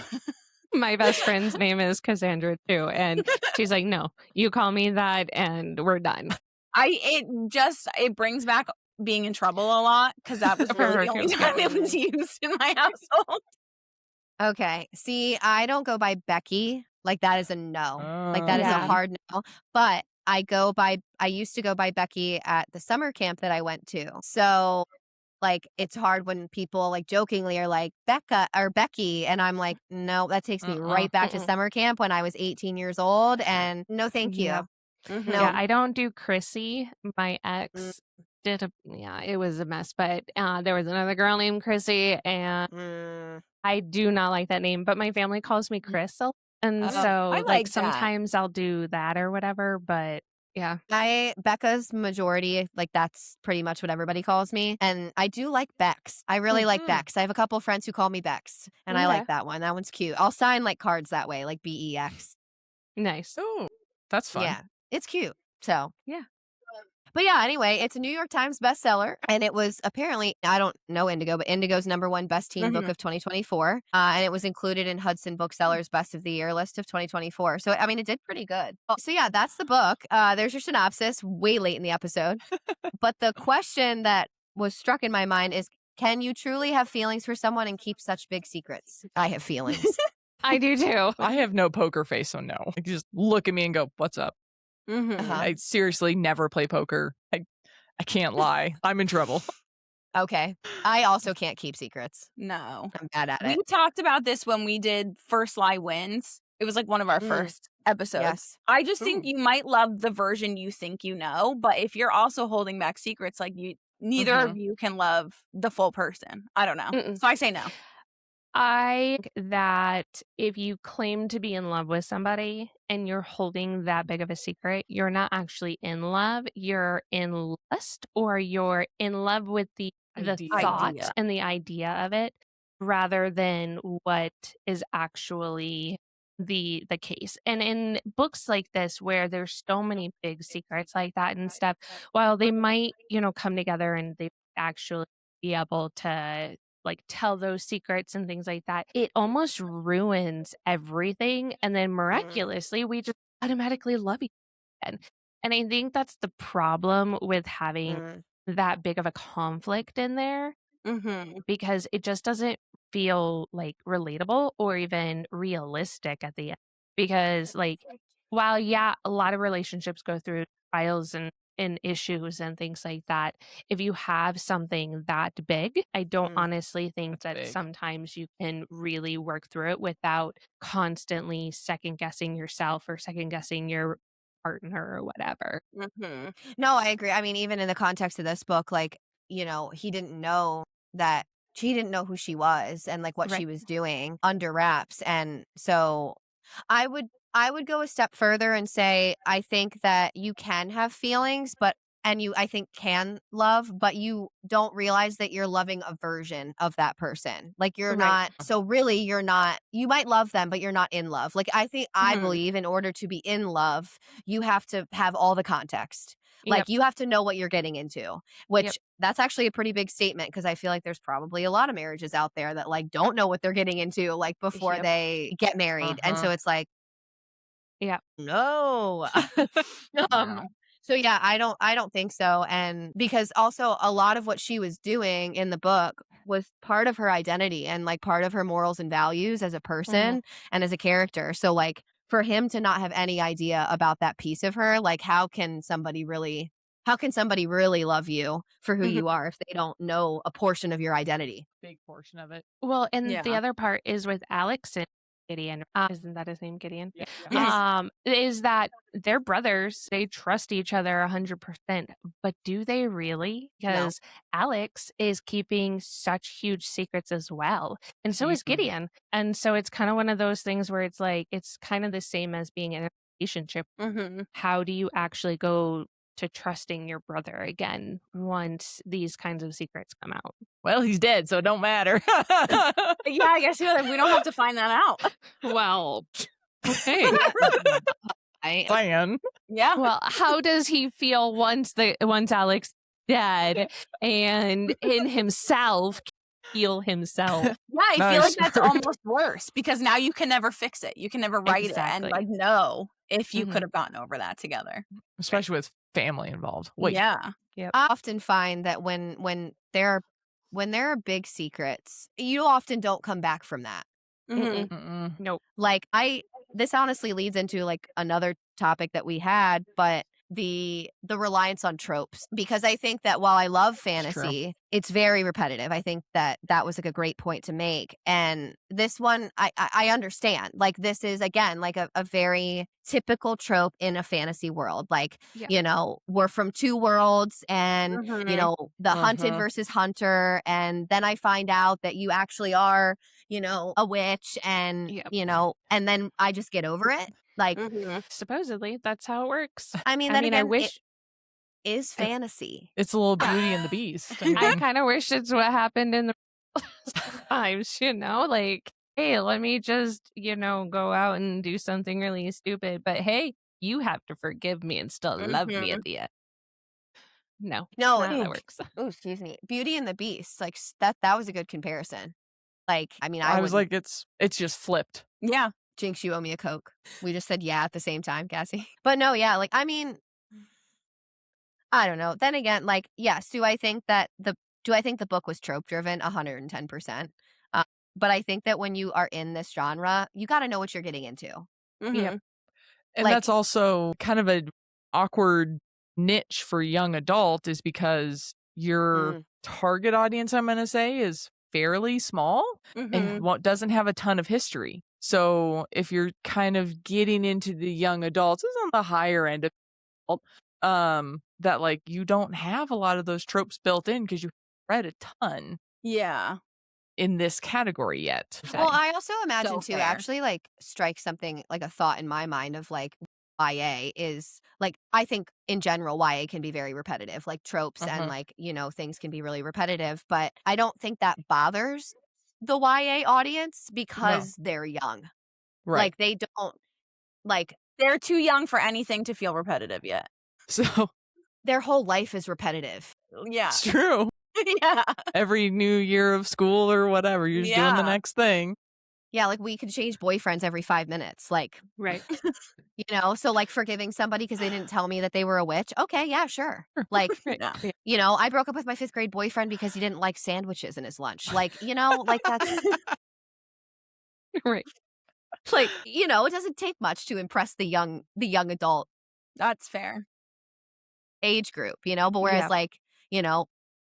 My best friend's name is Cassandra too. And she's like, no, you call me that and we're done. It brings back being in trouble a lot because that was really the only time it was used in my household. Okay. See, I don't go by Becky. Like that is a no. Like that is a Yeah. hard no. But I used to go by Becky at the summer camp that I went to. So like it's hard when people like jokingly are like Becca or Becky. And I'm like, no, that takes me right back to summer camp when I was 18 years old. And no, thank you. Yep. Mhm. No. Yeah, I don't do Chrissy. My ex did it was a mess, but there was another girl named Chrissy and I do not like that name, but my family calls me Crystal. And I so like like that. sometimes I'll do that or whatever, but yeah. Becca's majority, like that's pretty much what everybody calls me. And I do like Bex. I really like Bex. I have a couple friends who call me Bex, and I Okay. like that one. That one's cute. I'll sign like cards that way, like BEX. Nice. Oh, that's fun. Yeah, it's cute. So Yeah. But yeah, anyway, it's a New York Times bestseller, and it was apparently, I don't know Indigo, but Indigo's #1 best teen book of 2024, and it was included in Hudson Booksellers' Best of the Year list of 2024. So, I mean, it did pretty good. So yeah, that's the book. There's your synopsis, way late in the episode. But the question that was struck in my mind is, can you truly have feelings for someone and keep such big secrets? I have feelings. I do too. I have no poker face, so no. Like, just look at me and go, "What's up?" Uh-huh. I seriously never play poker. I can't lie. I'm in trouble. Okay. I also can't keep secrets. No. I'm bad at We it. talked about this when we did First Lie Wins. It was like one of our first episodes. Yes. I just think you might love the version you think you know, but if you're also holding back secrets, like neither of you can love the full person. I don't know. So I say no. I think that if you claim to be in love with somebody and you're holding that big of a secret, you're not actually in love. You're in lust, or you're in love with the thought Idea. and the idea of it rather than what is actually the case. And in books like this where there's so many big secrets like that and stuff, while they might, come together and they actually be able to like tell those secrets and things like that, it almost ruins everything. And then miraculously, we just automatically love each other. And I think that's the problem with having that big of a conflict in there Mhm. because it just doesn't feel like relatable or even realistic at the end. Because like while yeah, a lot of relationships go through trials and issues and things like that, if you have something that big, I don't Mm. honestly think That's that big. sometimes you can really work through it without constantly second guessing yourself or second guessing your partner or whatever. Mhm. No, I agree. I mean, even in the context of this book, like, he didn't know that she didn't know who she was and like what she Right. was doing under wraps. And so I would go a step further and say I think that you can have feelings, but and you I think can love, but you don't realize that you're loving a version of that person. Like you're Right. not so really you're not you might love them, but you're not in love. Like I Mhm. believe in order to be in love, you have to have all the context. Yep. Like you have to know what you're getting into, Yep. which that's actually a pretty big statement because I feel like there's probably a lot of marriages out there that like don't know what they're getting into like before Yep. they get married. And so it's like, Yep. no. um No. so yeah, I don't think so. And because also a lot of what she was doing in the book was part of her identity and like part of her morals and values as a person and as a character. So like for him to not have any idea about that piece of her, like how can somebody really love you for who Mhm. you are if they don't know a portion of your identity? Big portion of it. Well, and the Yeah. other part is with Alex and Gideon. Isn't that his name, Gideon? Yeah. Yes. Is that they're brothers. They trust each other 100%. But do they really? No. Because Alex is keeping such huge secrets as well. And so is Huge. Gideon. And so it's kind of one of those things where it's like, it's kind of the same as being in a relationship. Mhm. How do you actually go to trusting your brother again once these kinds of secrets come out? Well, he's dead, so it don't matter. Yeah, I guess we don't have to find that out. Well, okay. Saying. Yeah. Well, how does he feel once Alex dead and in himself heal himself? Yeah, I No, feel like it's that's true. almost worse because now you can never fix it. You can never write it and Exactly. like know if you Mhm. could have gotten over that together. Especially with family involved. Wait. Yeah. Yep. I often find that when there are big secrets, you often don't come back from that. Mhm. Mm-mm. Nope. Like this honestly leads into like another topic that we had, but the reliance on tropes, because I think that while I love It's true. fantasy, it's very repetitive. I think that that was like a great point to make. And this one I understand. Like this is again like a very typical trope in a fantasy world. Like, Yeah. we're from two worlds and Mhm. the hunted Uh-huh. versus hunter, and then I find out that you actually are a witch and, Yep. and then I just get over it. Like, Mhm. Supposedly, that's how it works. I mean, I then mean, I again, it wish is fantasy. It's a little Beauty and the Beast. I I mean, kind of wish it's what happened in the times, like, hey, let me just, go out and do something really stupid. But hey, you have to forgive me and still love me at Mhm. the end. No, No, not how that ooh, works. ooh, excuse me. Beauty and the Beast, like that was a good comparison. Like, I mean, I I was wouldn't like, it's just flipped. Yeah. jinx you owe me a Coke. We just said yeah at the same time, Cassie. But no, yeah, like I mean, I don't know. Then again, like, yes, do I think the book was trope driven? 110%. Uh, but I think that when you are in this genre, you got to know what you're getting into. Yep. Mhm. And Like, that's also kind of an awkward niche for young adult is because your mm, target audience, I'm going to say, is fairly small and Mhm. doesn't have a ton of history. So if you're kind of getting into the young adults, it's on the higher end of adult, that like you don't have a lot of those tropes built in because you read a ton Yeah. in this category yet. well, I also imagine So too, fair. actually, like, strike something like a thought in my mind of like YA is like, I think in general, YA can be very repetitive, like tropes and Uh-huh. like, things can be really repetitive, but I don't think that bothers the YA audience No. because they're young. Right. Like, they don't, like, They're too young for anything to feel repetitive yet. So their whole life is repetitive. Yeah. it's true. Yeah. Every new year of school or whatever, you're just doing the Yeah. next thing. Yeah, like, we could change boyfriends every 5 minutes, like, Right. so, like, forgiving somebody because they didn't tell me that they were a witch, okay, yeah, sure. Like, Right. Yeah. Yeah. I broke up with my 5th grade boyfriend because he didn't like sandwiches in his lunch, like, like, that's Right. like, it doesn't take much to impress the young adult That's fair. age group, but whereas, Yeah. like,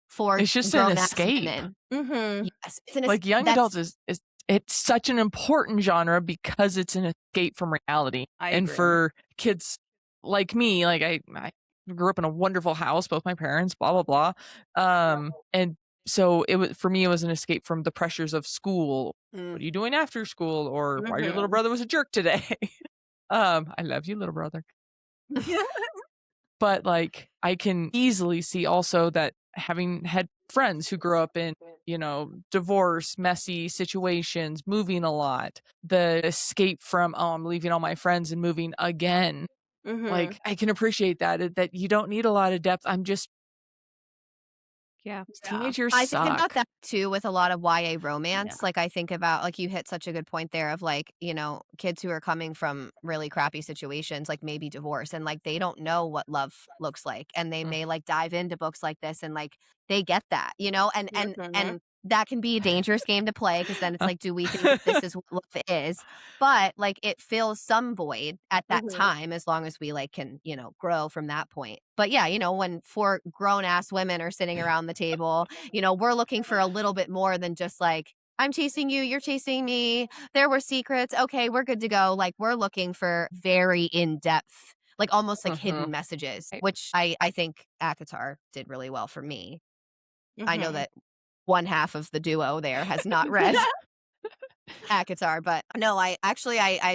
for It's just an grown-ass escape. women, Mhm. yes, it's an es Like young adults that's is it's such an important genre because it's an escape from reality. I And agree. for kids like me, like I grew up in a wonderful house, both my parents, blah blah blah. And so it was for me it was an escape from the pressures of school. Mm. What are you doing after school? Or why your little Mhm. brother was a jerk today? I love you, little brother. But like I can easily see also that having had friends who grew up in, divorce, messy situations, moving a lot, the escape from, oh, I'm leaving all my friends and moving again. Mhm. Like I can appreciate that you don't need a lot of depth. Yeah. Yeah. Teenagers I think about suck. that too with a lot of YA Yeah. romance. Like, I think about, like, you hit such a good point there of, like, kids who are coming from really crappy situations, like maybe divorce, and like they don't know what love looks like. And they Mm. may like dive into books like this and like they get that, and Mhm. and that can be a dangerous game to play because then it's like, do we think that this is what love is? But like it fills some void at that Mhm. time as long as we like can, grow from that point. But yeah, when 4 grown ass women are sitting around the table, we're looking for a little bit more than just like, I'm chasing you, you're chasing me. There were secrets. Okay, we're good to go. Like, we're looking for very in depth, like almost like hidden Mhm. messages, Right. which I think Akatar did really well for me. I know Mhm. that one half of the duo there has not read Akatar, but no, I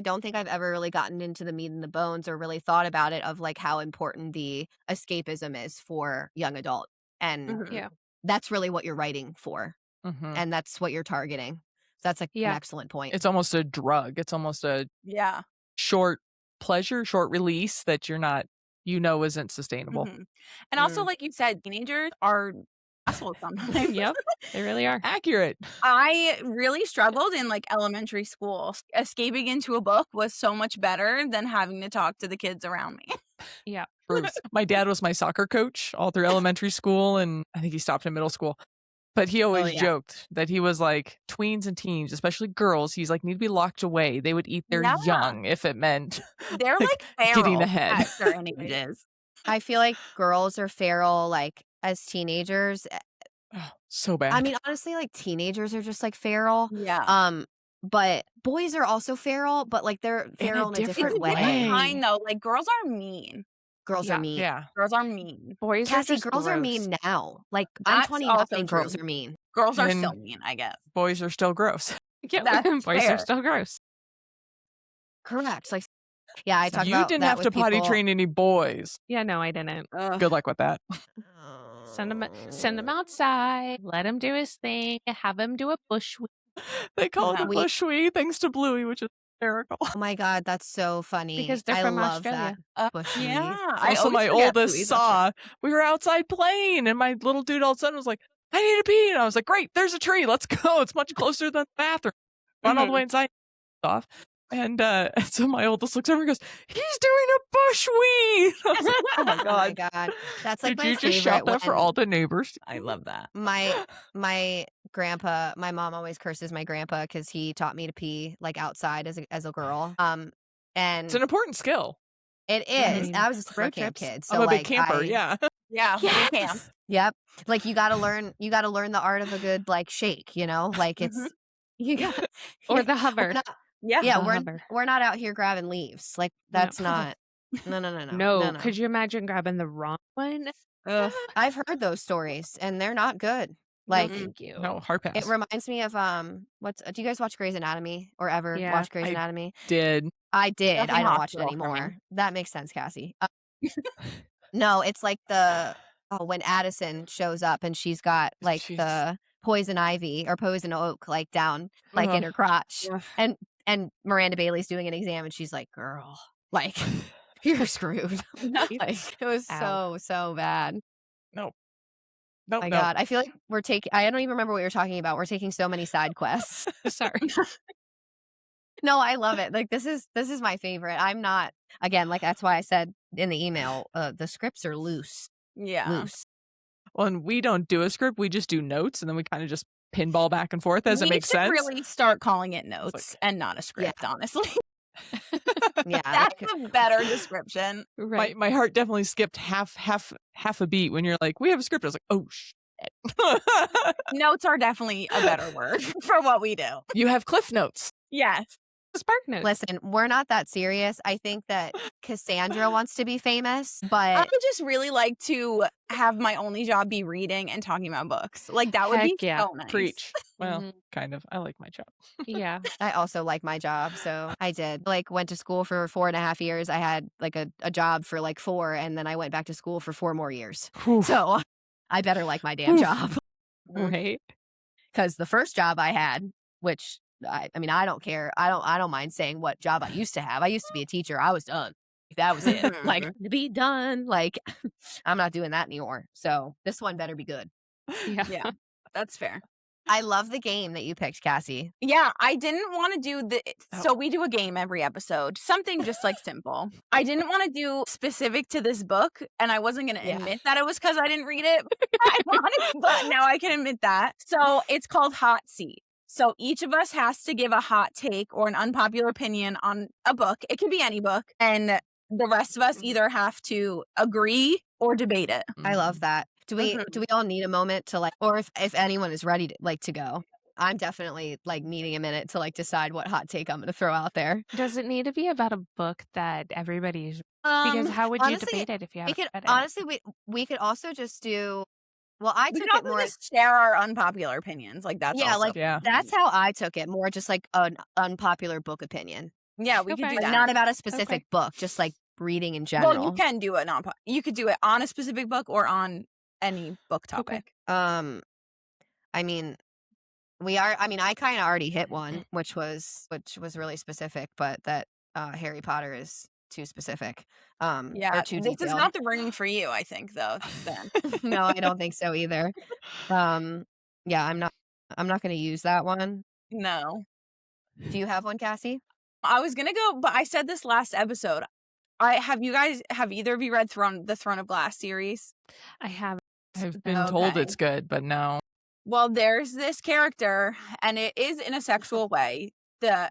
don't think I've ever really gotten into the meat and the bones or really thought about it of like how important the escapism is for young adult. And Mhm. Yeah. that's really what you're writing for. Mhm. And that's what you're targeting. So that's like an Yeah. excellent point. It's almost a drug. It's almost a Yeah. short pleasure, short release that isn't sustainable. Mhm. And also, Mm. like you said, teenagers are assholes sometimes. Yep. They really are. Accurate. I really struggled in like elementary school. Escaping into a book was so much better than having to talk to the kids around me. Yeah. Bruce. My dad was my soccer coach all through elementary school, and I think he stopped in middle school. But he Oh, always yeah. joked that he was like tweens and teens, especially girls. He's like need to be locked away. They would eat their Yeah. young if it meant They're like like getting feral ahead. at certain ages. I feel like girls are feral like as teenagers. Oh, so I bad. mean, honestly, like teenagers are just like feral. Yeah. But boys are also feral, but like they're feral in a It's different a different way. kind though. Like girls are mean. Girls are Yeah. mean. Yeah. Girls are mean. Boys are Cassie, just girls are gross. mean now. Like I'm That's 29 also and girls true. are mean. Girls are still And mean, I guess. boys are still gross. Yeah. That's Boys fair. are still gross. Correct. Like, yeah, I talk You about didn't that have with to potty people. train any boys. Yeah, no, I didn't. Good luck with that. Send him outside. Let him do his thing. Have him do a bush. They call it a Yeah. bushwee thanks to Bluey, which is hysterical. Oh my god, that's so funny. Because they're I from love Australia. that. Bush Yeah. weed. I Also, always my forget oldest Bluey's saw we were outside playing, and my little dude all of a sudden was like, I need to pee. And I was like, great, there's a tree. Let's go. It's much closer than the bathroom. Run all the way inside. Off. And so my oldest looks over and goes, he's doing a bushwee. I was like, oh my Oh my God. god. That's like Did my you just favorite shout that for when all the neighbors? I love that. my grandpa, my mom always curses my grandpa because he taught me to pee like outside as a girl. It's And an important skill. it I is. mean, I was a summer road camp trips. kid, so I'm a big like camper. Yeah. Yeah. Yes. We can. Yep. Like you gotta learn the art of a good like shake, Like it's you got Or the we're hover. not Yeah. yeah, The we're hover. we're not out here grabbing leaves. Like No. that's not no. No. Could you imagine grabbing the wrong one? Ugh. I've heard those stories and they're not good. No, Like thank you. No, hard pass. it reminds me of do you guys watch Grey's Anatomy or ever Yeah. watch Grey's I Anatomy? did. I did. That's in I don't watch it hospital for me. anymore. That makes sense, Cassie. No, it's like when Addison shows up and she's got like Jeez. the poison ivy or poison oak like down like in Ugh. her crotch. Ugh. And Miranda Bailey's doing an exam and she's like, "Girl, like you're screwed." Like it was Ow. so bad. No. My God, I feel like I don't even remember what we were talking about. We're taking so many side quests. Sorry. No, I love it. Like this is my favorite. I'm not again, like that's why I said in the email, the scripts are loose. Yeah. Loose. Well, and we don't do a script. We just do notes, and then we kind of just pinball back and forth as it makes We should sense. really start calling it notes like- and not a script, honestly. Yeah. That's a better description. Right. My heart definitely skipped half a beat when you're like, we have a script. I was like, oh shit. Notes are definitely a better word for what we do. You have cliff notes. Yes. Spark notes. Listen, we're not that serious. I think that Cassandra wants to be famous, I but would just really like to have my only job be reading and talking about books. Like that would be Heck yeah. so nice. Preach. Well, Mhm. kind of. I like my job. Yeah. I also like my job. So I did. Like went to school for 4.5 years. I had like a job for like 4, and then I went back to school for 4 more years. So I better like my damn job. Right. Because the first job I had, which I mean, I don't care. I don't mind saying what job I used to have. I used to be a teacher. I was done. That was it. Like to be done. Like I'm not doing that anymore. So this one better be good. Yeah. Yeah, that's fair. I love the game that you picked, Cassie. Yeah, I didn't want to do the. Oh. So we do a game every episode, something just like simple. I didn't want to do specific to this book, and I wasn't going to Yeah. admit that it was because I didn't read it. I wanted, but now I can admit that. So it's called Hot Seat. So each of us has to give a hot take or an unpopular opinion on a book. It can be any book, and the rest of us either have to agree or debate it. I love that. Do we all need a moment to like, or if anyone is ready to like to go? I'm definitely like needing a minute to like decide what hot take I'm going to throw out there. Does it need to be about a book that everybody's because how would you honestly, debate it if you we haven't could read it? honestly we could also just do. Well, I We took can it also more. just share our unpopular opinions. Like that's Yeah, also like Yeah. that's how I took it. More just like an unpopular book opinion, yeah, we could Okay. do like that. not about a specific book, just like reading in general. Well, you can do it you could do it on a specific book or on any book topic. I mean, I kind of already hit one, which was really specific, but that Harry Potter is too specific. Yeah, or too this is detailed. not the room for you, I think, though. Then. No, I don't think so either. Yeah, I'm not going to use that one. No. Do you have one, Cassie? I was gonna go, but I said this last episode. Have either of you read the Throne of Glass series? I have. I've been told Okay. it's good, but no. Well, there's this character, and it is in a sexual way. There's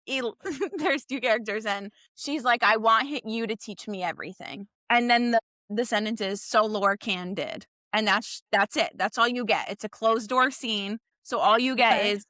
2 characters, and she's like, "I want you to teach me everything." And then the sentence is, "So Lord Can did," and that's it. That's all you get. It's a closed door scene. So all you get is,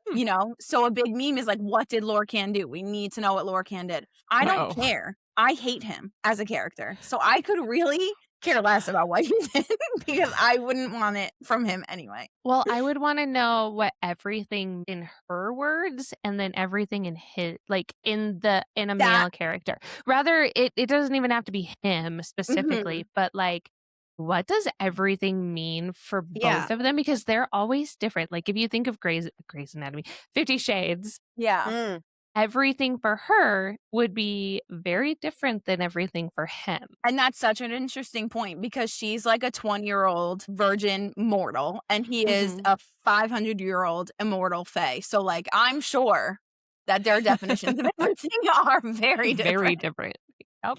so a big meme is like, what did Lorcan do? We need to know what Lorcan did. I don't care. I hate him as a character. So I could really care less about what he did because I wouldn't want it from him anyway. Well, I would want to know what everything in her words and then everything in his, like in a male character. Rather, it doesn't even have to be him specifically, but like, what does everything mean for both of them? Because they're always different. Like if you think of Grey's Anatomy, 50 Shades. Yeah. Everything for her would be very different than everything for him. And that's such an interesting point because she's like a 20-year-old virgin mortal and he is a 500-year-old immortal fae. So like I'm sure that their definitions of everything are very different. Very different. Yep.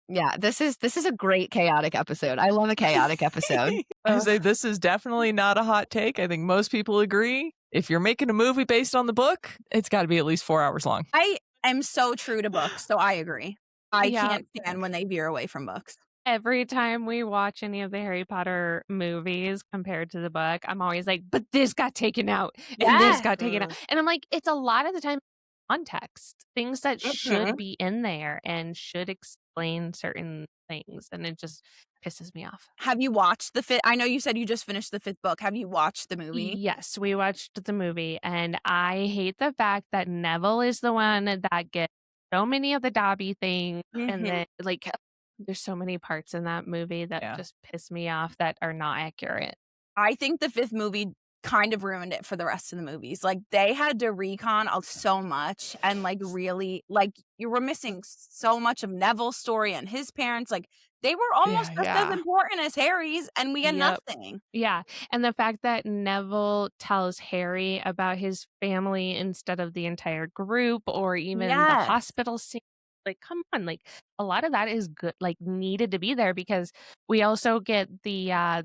Yeah, this is a great chaotic episode. I love a chaotic episode. I say this is definitely not a hot take. I think most people agree. If you're making a movie based on the book, it's got to be at least 4 hours long. I am so true to books, so I agree. I can't stand when they veer away from books. Every time we watch any of the Harry Potter movies compared to the book, I'm always like, but this got taken out and this got taken out. And I'm like, it's a lot of the time context, things that should be in there and should explain certain things. And it just pisses me off. Have you watched the 5th? I know you said you just finished the 5th book. Have you watched the movie? Yes, we watched the movie and I hate the fact that Neville is the one that gets so many of the Dobby things and then like there's so many parts in that movie that just piss me off that are not accurate. I think the 5th movie kind of ruined it for the rest of the movies. Like they had to recon so much and like really like you were missing so much of Neville's story and his parents. Like They were almost just as Yeah. important as Harry's, and we get Yep. nothing. Yeah, and the fact that Neville tells Harry about his family instead of the entire group or even the Yes. hospital scene, like, come on, like, a lot of that is good, like, needed to be there because we also get the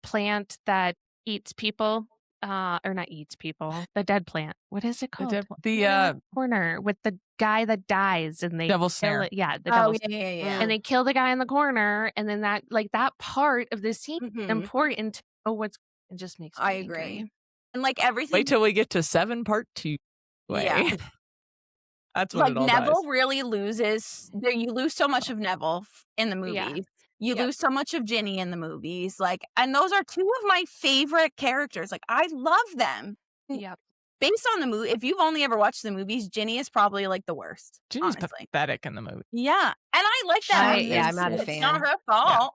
plant that eats people, or not eats people, the dead plant. What is it The called? devil, The one in the corner with the guy that dies and they devil kill snare. it. Yeah, the Oh, devil's yeah. and they kill the guy in the corner, and then that like that part of the scene is Mhm. important to know what's it just makes me I angry. agree. And, like, everything Wait till we get to 7 part 2. Yeah. Way. That's when Like, it all Neville dies. really loses there you lose so much of Neville in the Yeah. movies. You Yep. lose so much of Ginny in the movies, like and those are 2 of my favorite characters, like, I love them. Yep. Based on the movie if you've only ever watched the movies, Ginny is probably, like, the worst, Ginny's honestly. pathetic in the movie. Yeah, and I like that Yeah, actress I'm not a too, it's not fan. her fault.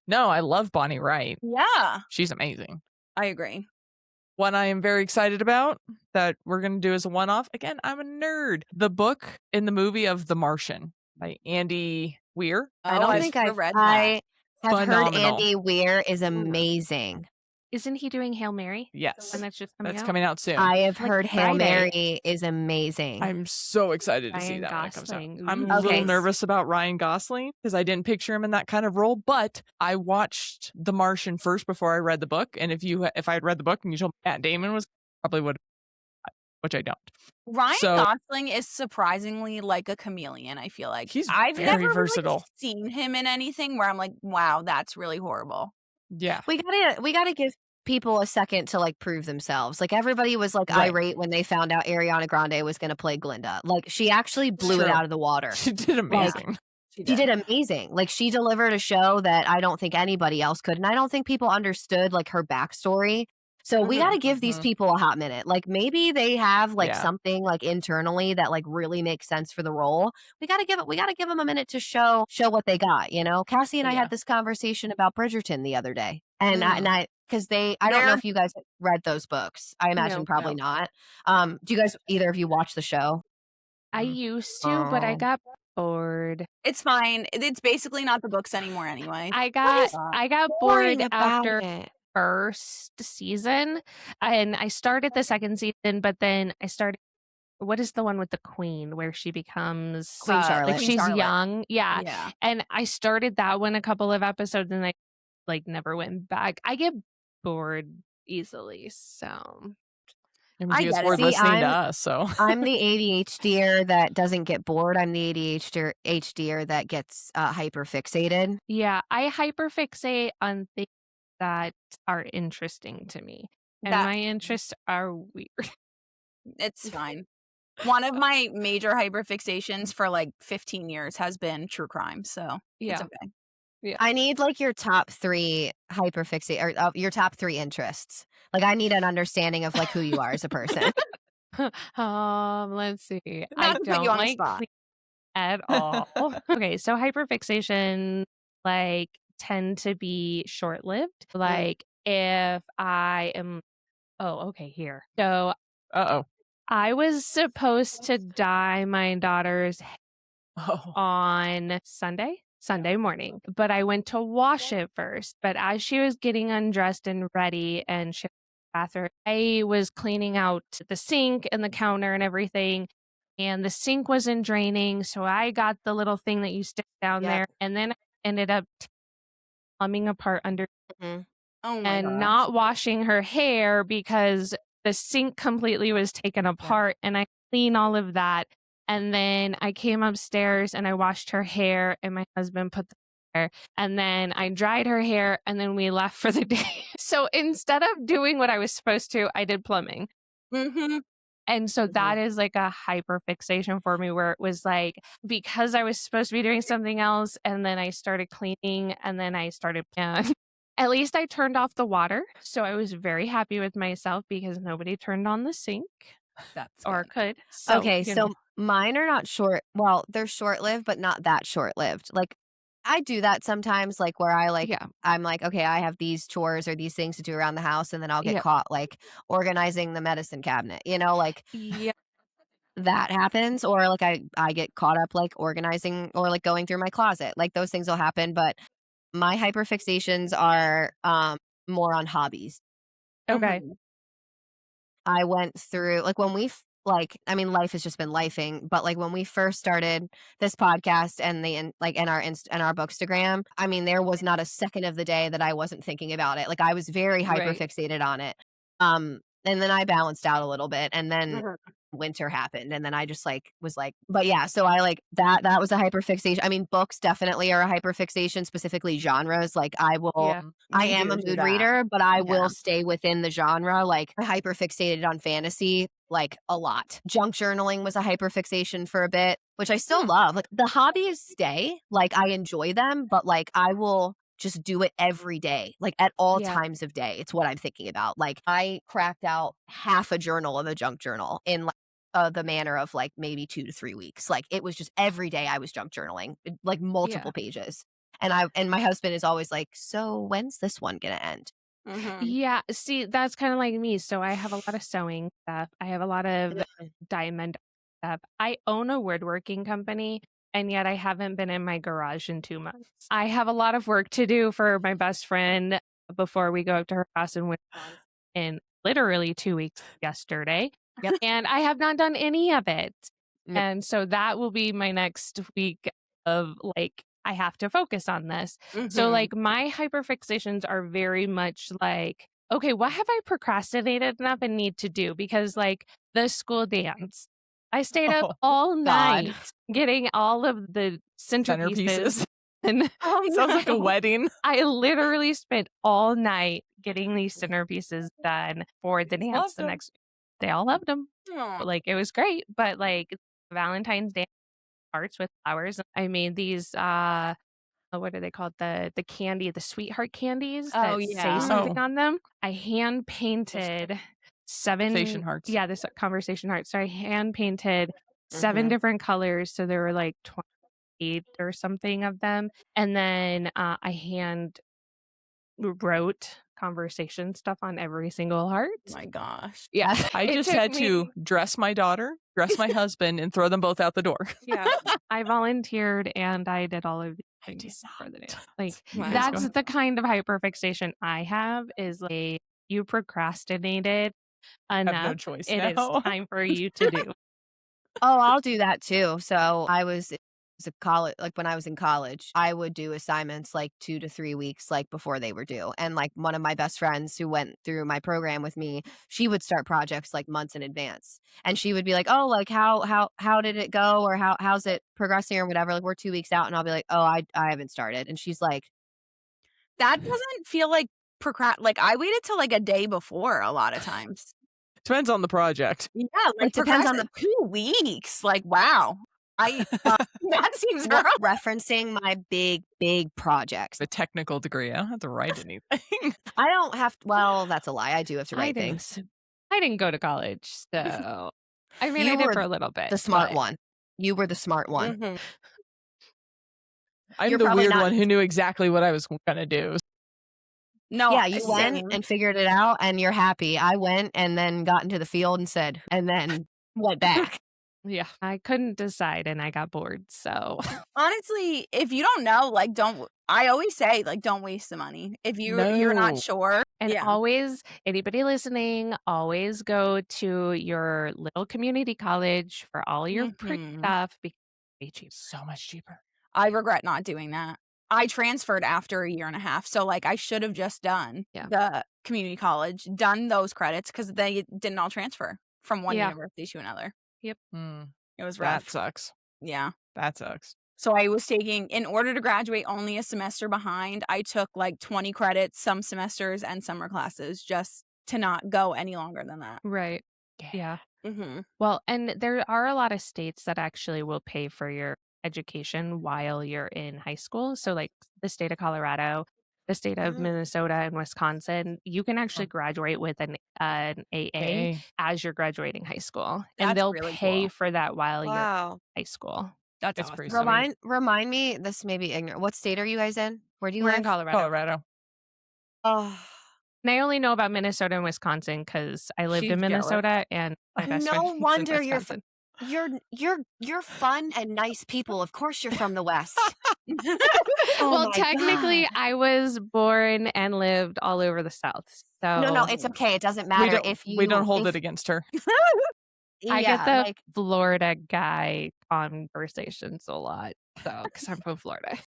No, I love Bonnie Wright. Yeah, She's amazing. I agree. One I am very excited about that we're going to do as a one-off. Again, I'm a nerd. The book in the movie of The Martian by Andy Weir. I Oh, don't I've think never I've read that. I have heard Phenomenal. Andy Weir is amazing. Isn't he doing Hail Mary? Yes. And that's just coming That's out? coming out soon. I have Like heard Hail Friday. Mary is amazing. I'm so excited to see Ryan that when it comes out. Gosling. I'm Ooh. a Okay. little nervous about Ryan Gosling because I didn't picture him in that kind of role, but I watched The Martian first before I read the book, and if I had read the book and you told me Matt Damon was, probably would, which I don't. Ryan So- Gosling is surprisingly like a chameleon, I feel like. He's I've very never really versatile. seen him in anything where I'm like, wow, that's really horrible. Yeah. We gotta give people a second to like prove themselves. Like everybody was like Right. irate when they found out Ariana Grande was gonna play Glinda. Like she actually blew it True. out of the water. She did amazing. She did amazing. Like she delivered a show that I don't think anybody else could. And I don't think people understood like her backstory. So we got to give these Mhm. people a hot minute. Like maybe they have like Yeah. something like internally that like really makes sense for the role. We got to give them a minute to show what they got, you know? Cassie and I Yeah. had this conversation about Bridgerton the other day. And I cuz I don't know There- if you guys read those books. I imagine No. probably not. Do you guys either of you watch the show? I Mhm. used to, but I Oh. got bored. It's fine. It's basically not the books anymore anyway. is I got boring bored about after it? first season, and I started the second season, but then I started. What is the one with the queen where she becomes Queen Charlotte. like Queen she's Charlotte. young? Yeah, Yeah. and I started that one a couple of episodes, and I like never went back. I get bored easily, so It means I you get get it. bored See, listening to I'm- us, so. I'm the ADHDer that doesn't get bored. I'm the ADHDer that gets hyper fixated. yeah, I hyperfixate on things that are interesting to me, and That- my interests are weird. It's fine. One of my major hyperfixations for like 15 years has been true crime, so it's Yeah. okay. I need like your top 3 hyperfixate or your top 3 interests. Like I need an understanding of like who you are as a person. Let's see. I Not to put don't you on the like spot. clean at all. Okay, so hyperfixation like tend to be short-lived. Like if I am okay, here. So Uh-oh. I was supposed to dye my daughter's hair Oh. on Sunday morning, but I went to wash it first. But as she was getting undressed and ready and she bathroom, I was cleaning out the sink and the counter and everything. And the sink wasn't draining. So I got the little thing that you stick down Yep. there. And then I ended up plumbing apart under Mhm. Oh my and gosh. not washing her hair because the sink completely was taken apart. And I cleaned all of that. And then I came upstairs and I washed her hair and my husband put the hair. And then I dried her hair and then we left for the day. So instead of doing what I was supposed to, I did plumbing. Mhm. And so that is like a hyper fixation for me where it was like because I was supposed to be doing something else and then I started cleaning and then I started at least I turned off the water. So I was very happy with myself because nobody turned on the sink That's or good. could. So, Okay, you so know. mine are not short. Well, they're short-lived, but not that short-lived. Like I do that sometimes, like where I like Yeah. I'm like, okay, I have these chores or these things to do around the house, and then I'll get Yep. caught like organizing the medicine cabinet. You know, like Yeah. that happens, or like I get caught up like organizing or like going through my closet. Like those things will happen, but my hyperfixations are more on hobbies. Okay. Mhm. I went through like when I mean, life has just been lifing, but like when we first started this podcast and and our bookstagram, I mean, there was not a second of the day that I wasn't thinking about it. Like I was very hyper Right. fixated on it. And then I balanced out a little bit, and then Mhm. winter happened, and then I just like was like, but yeah, so I like that was a hyperfixation. I mean, books definitely are a hyperfixation, specifically genres. Like Yeah. I Me am a do mood that. reader, but I Yeah. will stay within the genre. Like I hyperfixated on fantasy like a lot. Junk journaling was a hyperfixation for a bit, which I still love. Like the hobbies stay, like I enjoy them, but like I will just do it every day, like at all Yeah. times of day. It's what I'm thinking about. Like I cracked out half a journal of a junk journal in like the manner of like maybe 2 to 3 weeks. Like it was just every day I was junk journaling, like Yeah. multiple pages. And my husband is always like, "So when's this one gonna end?" Mhm. Yeah. See, that's kind of like me. So I have a lot of sewing stuff. I have a lot of diamond stuff. I own a woodworking company, and yet I haven't been in my garage in 2 months. I have a lot of work to do for my best friend before we go up to her house in Wisconsin in literally 2 weeks yesterday. Yep. And I have not done any of it. Yep. And so that will be my next week of like, I have to focus on this. So, Mhm. like, my hyperfixations are very much like, okay, what have I procrastinated enough and need to do? Because, like, the school dance, I stayed up Oh, all God. night getting all of the centerpieces. centerpieces. And Oh, Sounds like a no. wedding. I literally spent all night getting these centerpieces done for the dance Loved the 'em. next. They all loved them. Aw. Like, it was great. But, like, Valentine's Day hearts with flowers. I made these, what are they called? The candy, the sweetheart candies Oh, that say yeah. something Oh, on them. I hand Those are painted conversation 7 hearts. yeah, this conversation heart. So I hand painted 7 Mhm. different colors, so there were like 28 or something of them, and then, I hand wrote conversation stuff on every single heart. Oh my gosh. Yeah, I it just took had to me dress my daughter, dress my husband, and throw them both out the door. yeah, I volunteered and I did all of these I did things for the not. dance. Like, You Wow. guys go that's ahead. the kind of hyperfixation I have is like, you procrastinated Have no enough. choice It is now. time for you to do. Oh, I'll do that too. So I was a college like when I was in college, I would do assignments like 2 to 3 weeks like before they were due. And like one of my best friends who went through my program with me, she would start projects like months in advance. And she would be like, "Oh, like how did it go? Or how's it progressing or whatever? Like we're 2 weeks out." And I'll be like, "Oh, I haven't started." And she's like, That doesn't feel like like, I waited till, like, a day before a lot of times. Depends on the project. Yeah, "It like, depends on the 2 weeks, like, wow. I that seems what early. referencing my big projects." A technical degree. I don't have to write anything. I don't have well, that's a lie. I do have to I write didn't things. I didn't go to college, so I mean, I You did were for a little bit, the smart but one. You were the smart one. Mhm. I'm You're the probably weird not one who knew exactly what I was gonna do. No, Yeah, you went same. and figured it out and you're happy. I went and then got into the field and said and then went back. yeah, I couldn't decide and I got bored, so Honestly, if you don't know, like, don't I always say, like, don't waste the money. If you're not No. sure and yeah. always anybody listening, always go to your little community college for all your pretty Mhm. stuff because it's way cheap. So much cheaper. I regret not doing that. I transferred after a year and a half, so, like, I should have just done Yeah. the community college, done those credits because they didn't all transfer from one Yeah. university to another. Hmm, It was that rough. sucks. Yeah. That sucks. So I was taking in order to graduate only a semester behind, I took, like, 20 credits some semesters and summer classes just to not go any longer than that. Right. Yeah. Mhm. Well, and there are a lot of states that actually will pay for your education while you're in high school. So, like the state of Colorado, the state of Mm. Minnesota, and Wisconsin, you can actually graduate with an AA Okay. as you're graduating high school, and That's they'll really pay cool. for that while you're in Wow. high school. That's It's pretty awesome. sweet. Remind me, this may be ignorant. What state are you guys in? Where do you We're in live? Colorado. Colorado. Oh, And I only know about Minnesota and Wisconsin because I lived She's in jealous. Minnesota and my best no friend lives in wonder you're Wisconsin. You're fun and nice people. Of course you're from the West. Oh well, my technically, God. I was born and lived all over the South. No, So it's okay. It doesn't We matter don't if we don't hold if it against her. I get yeah, the like Florida guy conversations a lot. So, because I'm from Florida.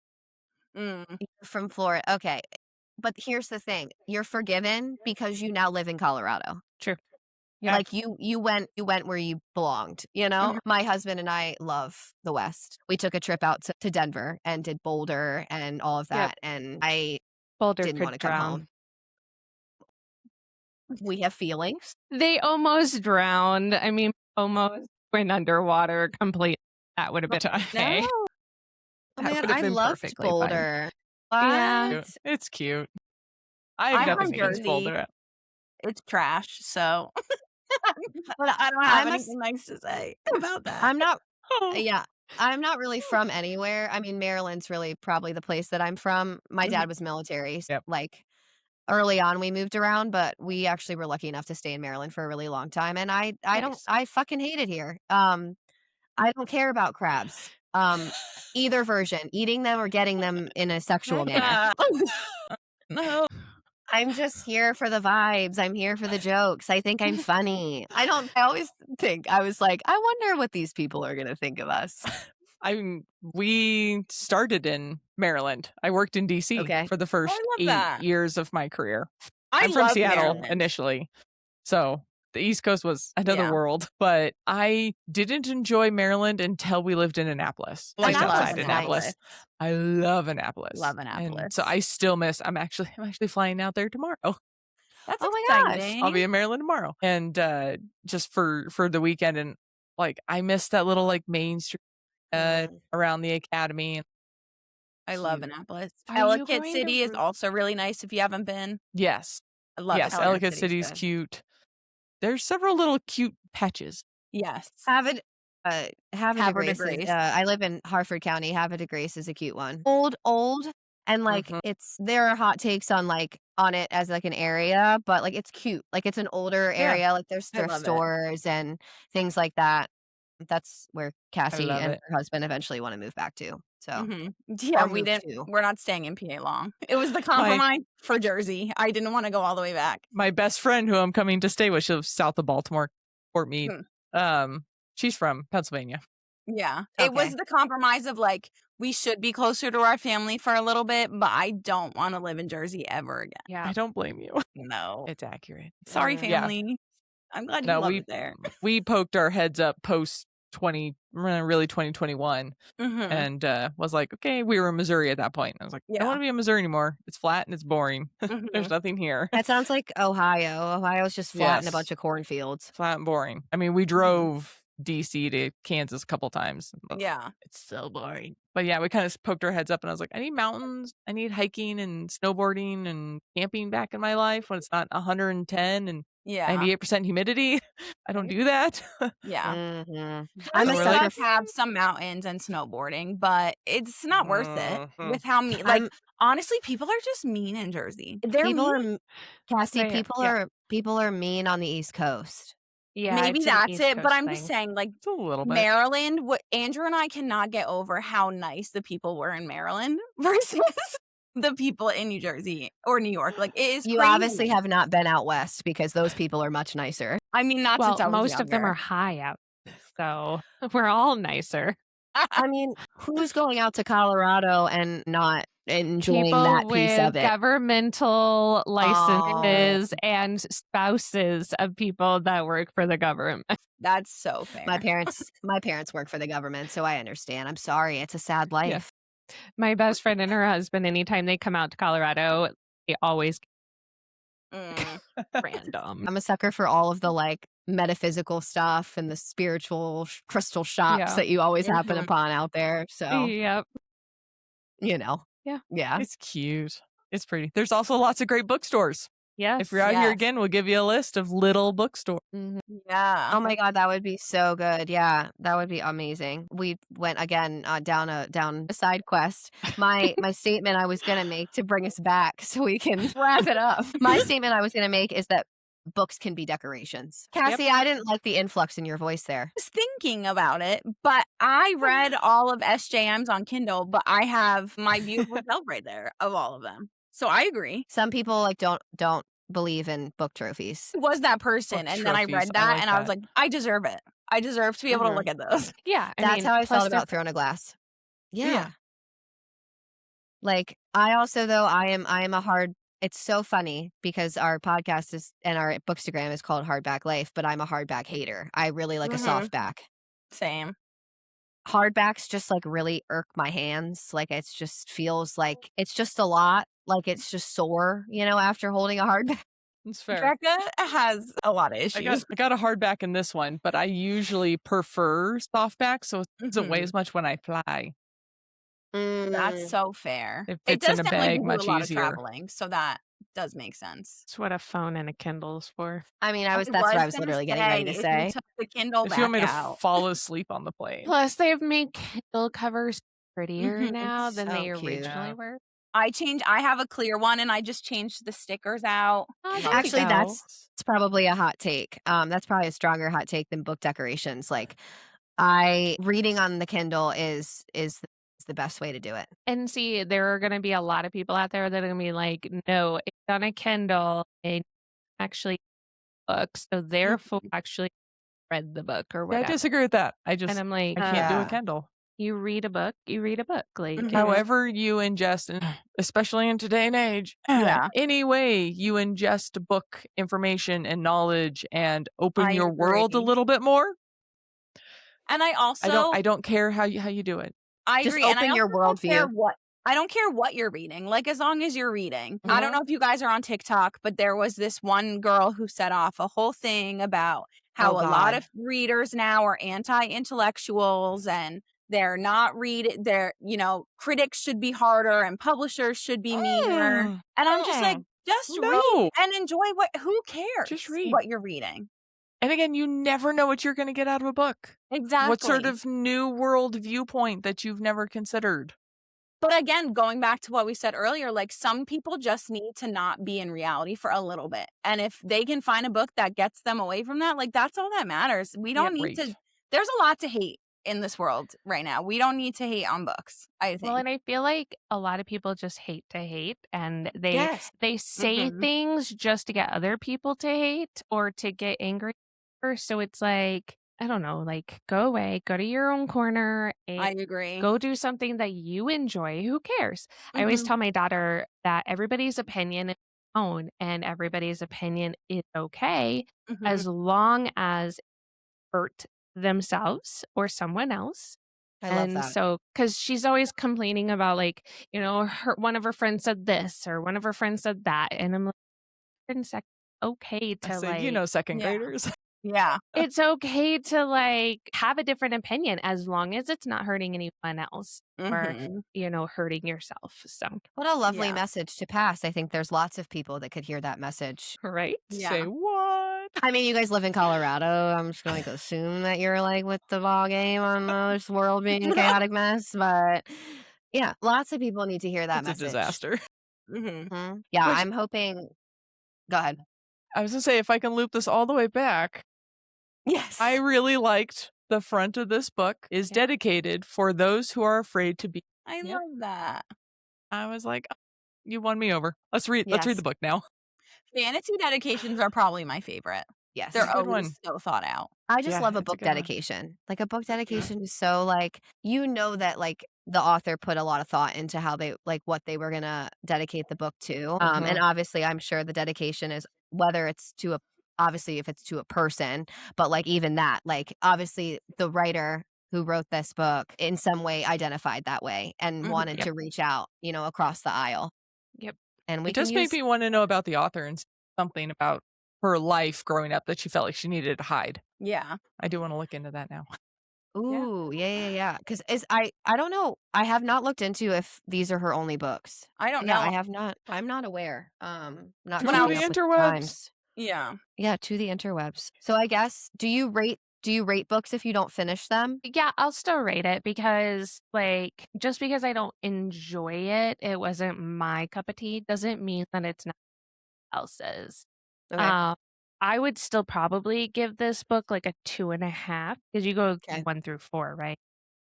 Mm. you're from Florida. Okay. But here's the thing. You're forgiven because you now live in Colorado. True. Yeah. Like you went where you belonged, you know? Mhm. My husband and I love the West. We took a trip out to Denver and did Boulder and all of Yep. that, and I Boulder didn't could want to come drown. home. We have feelings. They almost drowned. I mean, almost went underwater completely. That would have been okay. No. Oh That man, would have I been loved perfectly fine. Boulder. Yeah. What? It's cute. I have I'm nothing from against Jersey. Boulder. It's trash, so but I don't have anything nice to say about that. I'm not Oh. yeah. I'm not really from anywhere. I mean, Maryland's really probably the place that I'm from. My dad was military. So Yep. like early on we moved around, but we actually were lucky enough to stay in Maryland for a really long time. And I don't Nice. I fucking hate it here. I don't care about crabs. Either version, eating them or getting them in a sexual manner. No. I'm just here for the vibes. I'm here for the jokes. I think I'm funny. I always think, I was like, I wonder what these people are going to think of us. I mean, we started in Maryland. I worked in DC Okay. for the first love 8 that. years of my career. I I'm from love Seattle Maryland. initially. So the East Coast was another Yeah. world, but I didn't enjoy Maryland until we lived in Annapolis, Well, just Annapolis outside is Annapolis. nice. I love Annapolis. Love And Annapolis. so I still miss. I'm actually flying out there tomorrow. That's Oh my gosh. exciting. I'll be in Maryland tomorrow, and just for the weekend. And like I miss that little like Main Street around the academy. I love Cute. Annapolis. Are you Ellicott going to City is Ru- also really nice if you haven't been. Yes, I love yes. it. Ellicott City's City's good. cute. There's several little cute patches. Yes. Havre de Grace. Grace. I live in Harford County. Havre de Grace is a cute one. Old, and like Mhm. there are hot takes on it as like an area, but like it's cute. Like it's an older Yeah. area. Like there's I thrift love it. stores and things like that. That's where Cassie love and it. her husband eventually want to move back to. So Mhm. Yeah, Or we move didn't. to. We're not staying in PA long. It was the compromise for Jersey. I didn't want to go all the way back. My best friend, who I'm coming to stay with, she lives south of Baltimore, Fort Meade. She's from Pennsylvania. Yeah. It was Okay. the compromise of like, we should be closer to our family for a little bit, but I don't want to live in Jersey ever again. Yeah. I don't blame you. No. It's accurate. Sorry, Yeah. family. I'm glad you No, love it there. we poked our heads up post 2021 Mhm. and was like, okay, we were in Missouri at that point. I was like, I don't Yeah. want to be in Missouri anymore. It's flat and it's boring. Mhm. There's nothing here. That sounds like Ohio. Ohio's just flat and a Yes. bunch of cornfields. Flat and boring. I mean, we drove DC to Kansas a couple times. Yeah. It's so boring. But yeah, we kind of poked our heads up and I was like, I need mountains. I need hiking and snowboarding and camping back in my life when it's not 110 and Yeah. 98% humidity. I don't do that. Yeah. Mhm. I'm I'm So a we're like- sucker does have some mountains and snowboarding, but it's not worth it Mhm. with how mean. Like honestly, people are just mean in Jersey. They're People mean. are Cassie. They- People are mean on the East Coast. Yeah. Maybe it's an that's East it, but Coast I'm just thing. saying, like It's a little bit. Maryland. What Andrew and I cannot get over how nice the people were in Maryland versus the people in New Jersey or New York. Like it is. You crazy. obviously have not been out west because those people are much nicer. I mean, not Well, since I was most of them younger. are high out. So we're all nicer. I mean, who's going out to Colorado and not enjoying People that piece with of it? governmental licenses and spouses of people that work for the government. That's so fair. My parents work for the government, so I understand. I'm sorry, it's a sad life. My best friend and her husband, anytime they come out to Colorado, they always Mm. random. I'm a sucker for all of the like metaphysical stuff and the spiritual crystal shops Yeah. that you always happen Mhm. upon out there. So, Yep. you know. Yeah. Yeah. It's cute. It's pretty. There's also lots of great bookstores. Yes. If you're out here Yes. again, we'll give you a list of little bookstores. Yeah. Oh my God, that would be so good. Yeah, that would be amazing. We went again down a side quest. My statement I was gonna make to bring us back so we can wrap it up. My statement I was gonna make is that books can be decorations. Cassie, I didn't like the influx in your voice there. I was thinking about it, but I read all of SJM's on Kindle, but I have my beautiful shelf right there of all of them. So I agree. Some people like don't believe in book trophies. I was that person, Book and then I trophies, read I that, like and I was that. like, I deserve it. I deserve to be able to look at those. Yeah, I That's mean, how I plus felt they're about Throne of Glass. Yeah. Yeah. Like I also though I am a hard. It's so funny because our podcast is and our bookstagram is called Hardback Life, but I'm a hardback hater. I really like a Mhm. softback. Same. Hardbacks just like really irk my hands. Like it's just feels like it's just a lot. Like it's just sore, after holding a hardback. It's fair. Becca has a lot of I issues. got a hardback in this one, but I usually prefer softback, so it doesn't weigh Mhm. as much when I fly. That's so fair. It It fits does in a sound like bag you do a much lot of easier. traveling, so that does make sense. That's what a phone and a Kindle is for. I mean, that's what I was literally getting ready to If you say. took the Kindle If you want back me to out. fall asleep on the plane. Plus, they've made Kindle covers prettier Mhm. now than So they cute. originally Yeah. were. I have a clear one, and I just changed the stickers out. Oh, Love there it. you Actually, go. that's probably a hot take. That's probably a stronger hot take than book decorations. Like, reading on the Kindle is the best way to do it. And see, there are going to be a lot of people out there that are going to be like, no, it's on a Kindle and actually book, so therefore actually read the book or Yeah, I whatever. disagree with that. I And I'm like, can't do Yeah. a Kindle. you read a book, you read a book. Like, Mhm. However you ingest, and especially in today and age, Yeah. any way you ingest book information and knowledge and open I your world a agree. little bit more, And I don't care how you do it. I Just agree, and I open your also don't care worldview. I don't care what you're reading, like, as long as you're reading. I don't Mhm. know if you guys are on TikTok, but there was this one girl who set off a whole thing about how Oh, a lot God. of readers now are anti-intellectuals, and they're not critics should be harder and publishers should be meaner, Mm, and I'm just like, just read no, and enjoy who cares just read. what you're reading? And again, you never know what you're going to get out of a book. Exactly. What sort of new world viewpoint that you've never considered? But again, going back to what we said earlier, like some people just need to not be in reality for a little bit. And if they can find a book that gets them away from that, like that's all that matters. We don't need to, Right. there's a lot to hate in this world right now. We don't need to hate on books, I think. well, and I feel like a lot of people just hate to hate, and Yes. they say Mhm. things just to get other people to hate or to get angry. So it's like, I don't know, like go away, go to your own corner, I and agree. go do something that you enjoy. Who cares? I always Mhm. tell my daughter that everybody's opinion is their own, and everybody's opinion is okay Mhm. as long as it hurt themselves or someone else. I love And that. so, because she's always complaining about, like, one of her friends said this or one of her friends said that. And I'm like, it's okay I to say, second Yeah. graders. Yeah. it's okay to like have a different opinion as long as it's not hurting anyone else or, Mhm. hurting yourself. So, What a lovely Yeah. message to pass. I think there's lots of people that could hear that message. right? Say Yeah. what? I mean, you guys live in Colorado. I'm just going to assume that you're like with the ball game on this world being a chaotic mess. But yeah, lots of people need to hear that It's a message. disaster. Mhm. Mhm. Yeah, Which- I'm hoping. Go ahead. I was going to say, if I can loop this all the way back, Yes. I really liked the front of this book is Yeah. dedicated for those who are afraid to be. I Yep. love that. I was like, "Oh, you won me over. Let's read Yes. the book now." Fantasy dedications are probably my favorite. Yes. They're It's a good always one. so thought out. I just Yeah, love a it's a book good one. dedication. Like a book dedication is so like that like the author put a lot of thought into how they like what they were gonna dedicate the book to. And obviously I'm sure the dedication is whether it's to obviously if it's to a person, but like even that, like obviously the writer who wrote this book in some way identified that way and wanted Yep. to reach out, across the aisle. Yep. And we It can does use make me want to know about the author and something about her life growing up that she felt like she needed to hide. Yeah. I do want to look into that now. Ooh, yeah. Because I don't know. I have not looked into if these are her only books. I don't Yeah, know. I have not. I'm not aware. Not To When I keeping the up with the interwebs. times. Yeah. Yeah, to the interwebs. So I guess do you rate books if you don't finish them? Yeah, I'll still rate it because, like, just because I don't enjoy it, it wasn't my cup of tea, doesn't mean that it's not else's. Okay. Um, I would still probably give this book like a 2.5 because you go Okay. 1 through 4, right?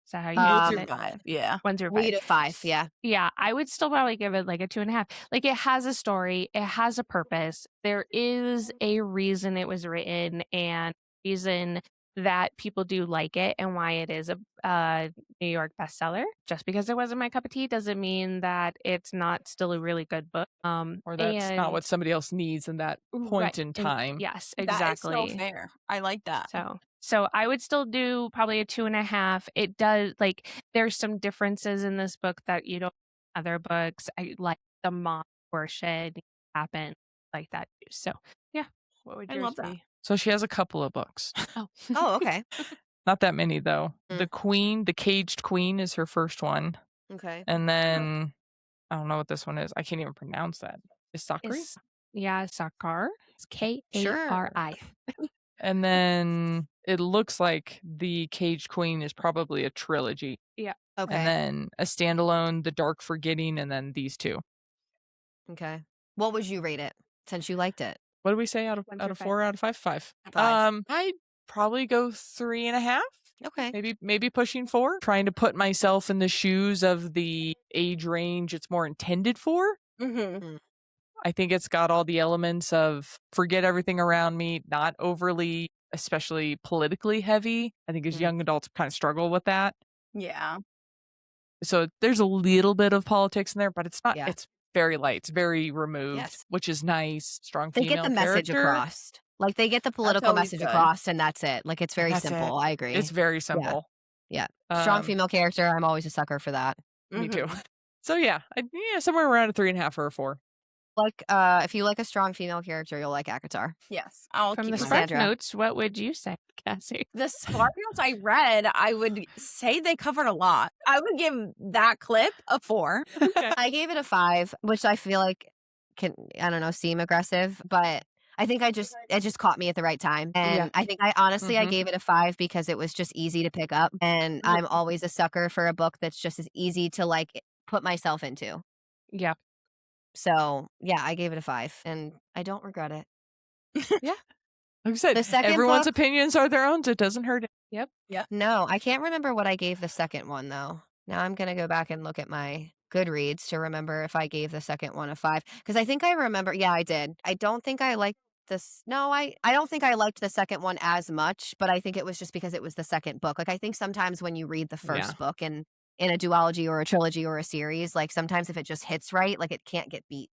Is that how you 1 did through it? 5. Yeah. 1 through We 5. did 5, yeah. Yeah, I would still probably give it like a 2.5. Like it has a story, it has a purpose. There is a reason it was written and reason that people do like it and why it is a New York bestseller. Just because it wasn't my cup of tea doesn't mean that it's not still a really good book. Or that's not what And somebody else needs in that point in time. yes, That is so exactly. fair. I like that. So I would still do probably a 2.5. It does like there's some differences in this book that you don't in other books. I like the mom portion happen like that too. So yeah, what would I yours love that. be? So she has a couple of books. Oh, Oh, okay. Not that many though. Mm. The Queen, the Caged Queen is her first one. Okay. And then I don't know what this one is. I can't even pronounce that. Is Sakari? Yeah, Sakar. It's Kari. And then it looks like the Caged Queen is probably a trilogy. Yeah. Okay. And then a standalone, The Dark Forgetting, and then these two. Okay. What would you rate it since you liked it? What do we say out of 1 through 5. 4 out of 5? 5. 5. I'd probably go 3.5. Okay. Maybe pushing 4. Trying to put myself in the shoes of the age range it's more intended for. Mm-hmm. I think it's got all the elements of forget everything around me, not overly, especially politically heavy. I think as young adults kind of struggle with that. Yeah. So there's a little bit of politics in there, but it's not, Yeah. it's very light. It's very removed, Yes. which is nice. Strong They female get the message character. across. Like they get the political always message good. across and that's it. Like it's very That's simple. it. I agree. It's very simple. Yeah. Strong Um, female character. I'm always a sucker for that. Me too. Mhm. So yeah, somewhere around a 3.5 or a 4. Like if you like a strong female character, you'll like Akatar. Yes. I'll From keep the my Spark Spark Notes, what would you say, Cassie? The Spark Notes I read, I would say they covered a lot. I would give that clip a 4. I gave it a 5, which I feel like can I don't know seem aggressive, but I think it just caught me at the right time. And I think I honestly I gave it a 5 because it was just easy to pick up. And I'm always a sucker for a book that's just as easy to like put myself into. Yeah. So yeah, I gave it a 5 and I don't regret it. Like I said, The second everyone's book- opinions are their own. So it doesn't hurt. No, I can't remember what I gave the second one though. Now I'm gonna go back and look at my Goodreads to remember if I gave the second one a 5. Because I think I remember, yeah, I did. I don't think I liked this. No, I don't think I liked the second one as much, but I think it was just because it was the second book. Like I think sometimes when you read the first book in a duology or a trilogy or a series, like sometimes if it just hits right, like it can't get beat.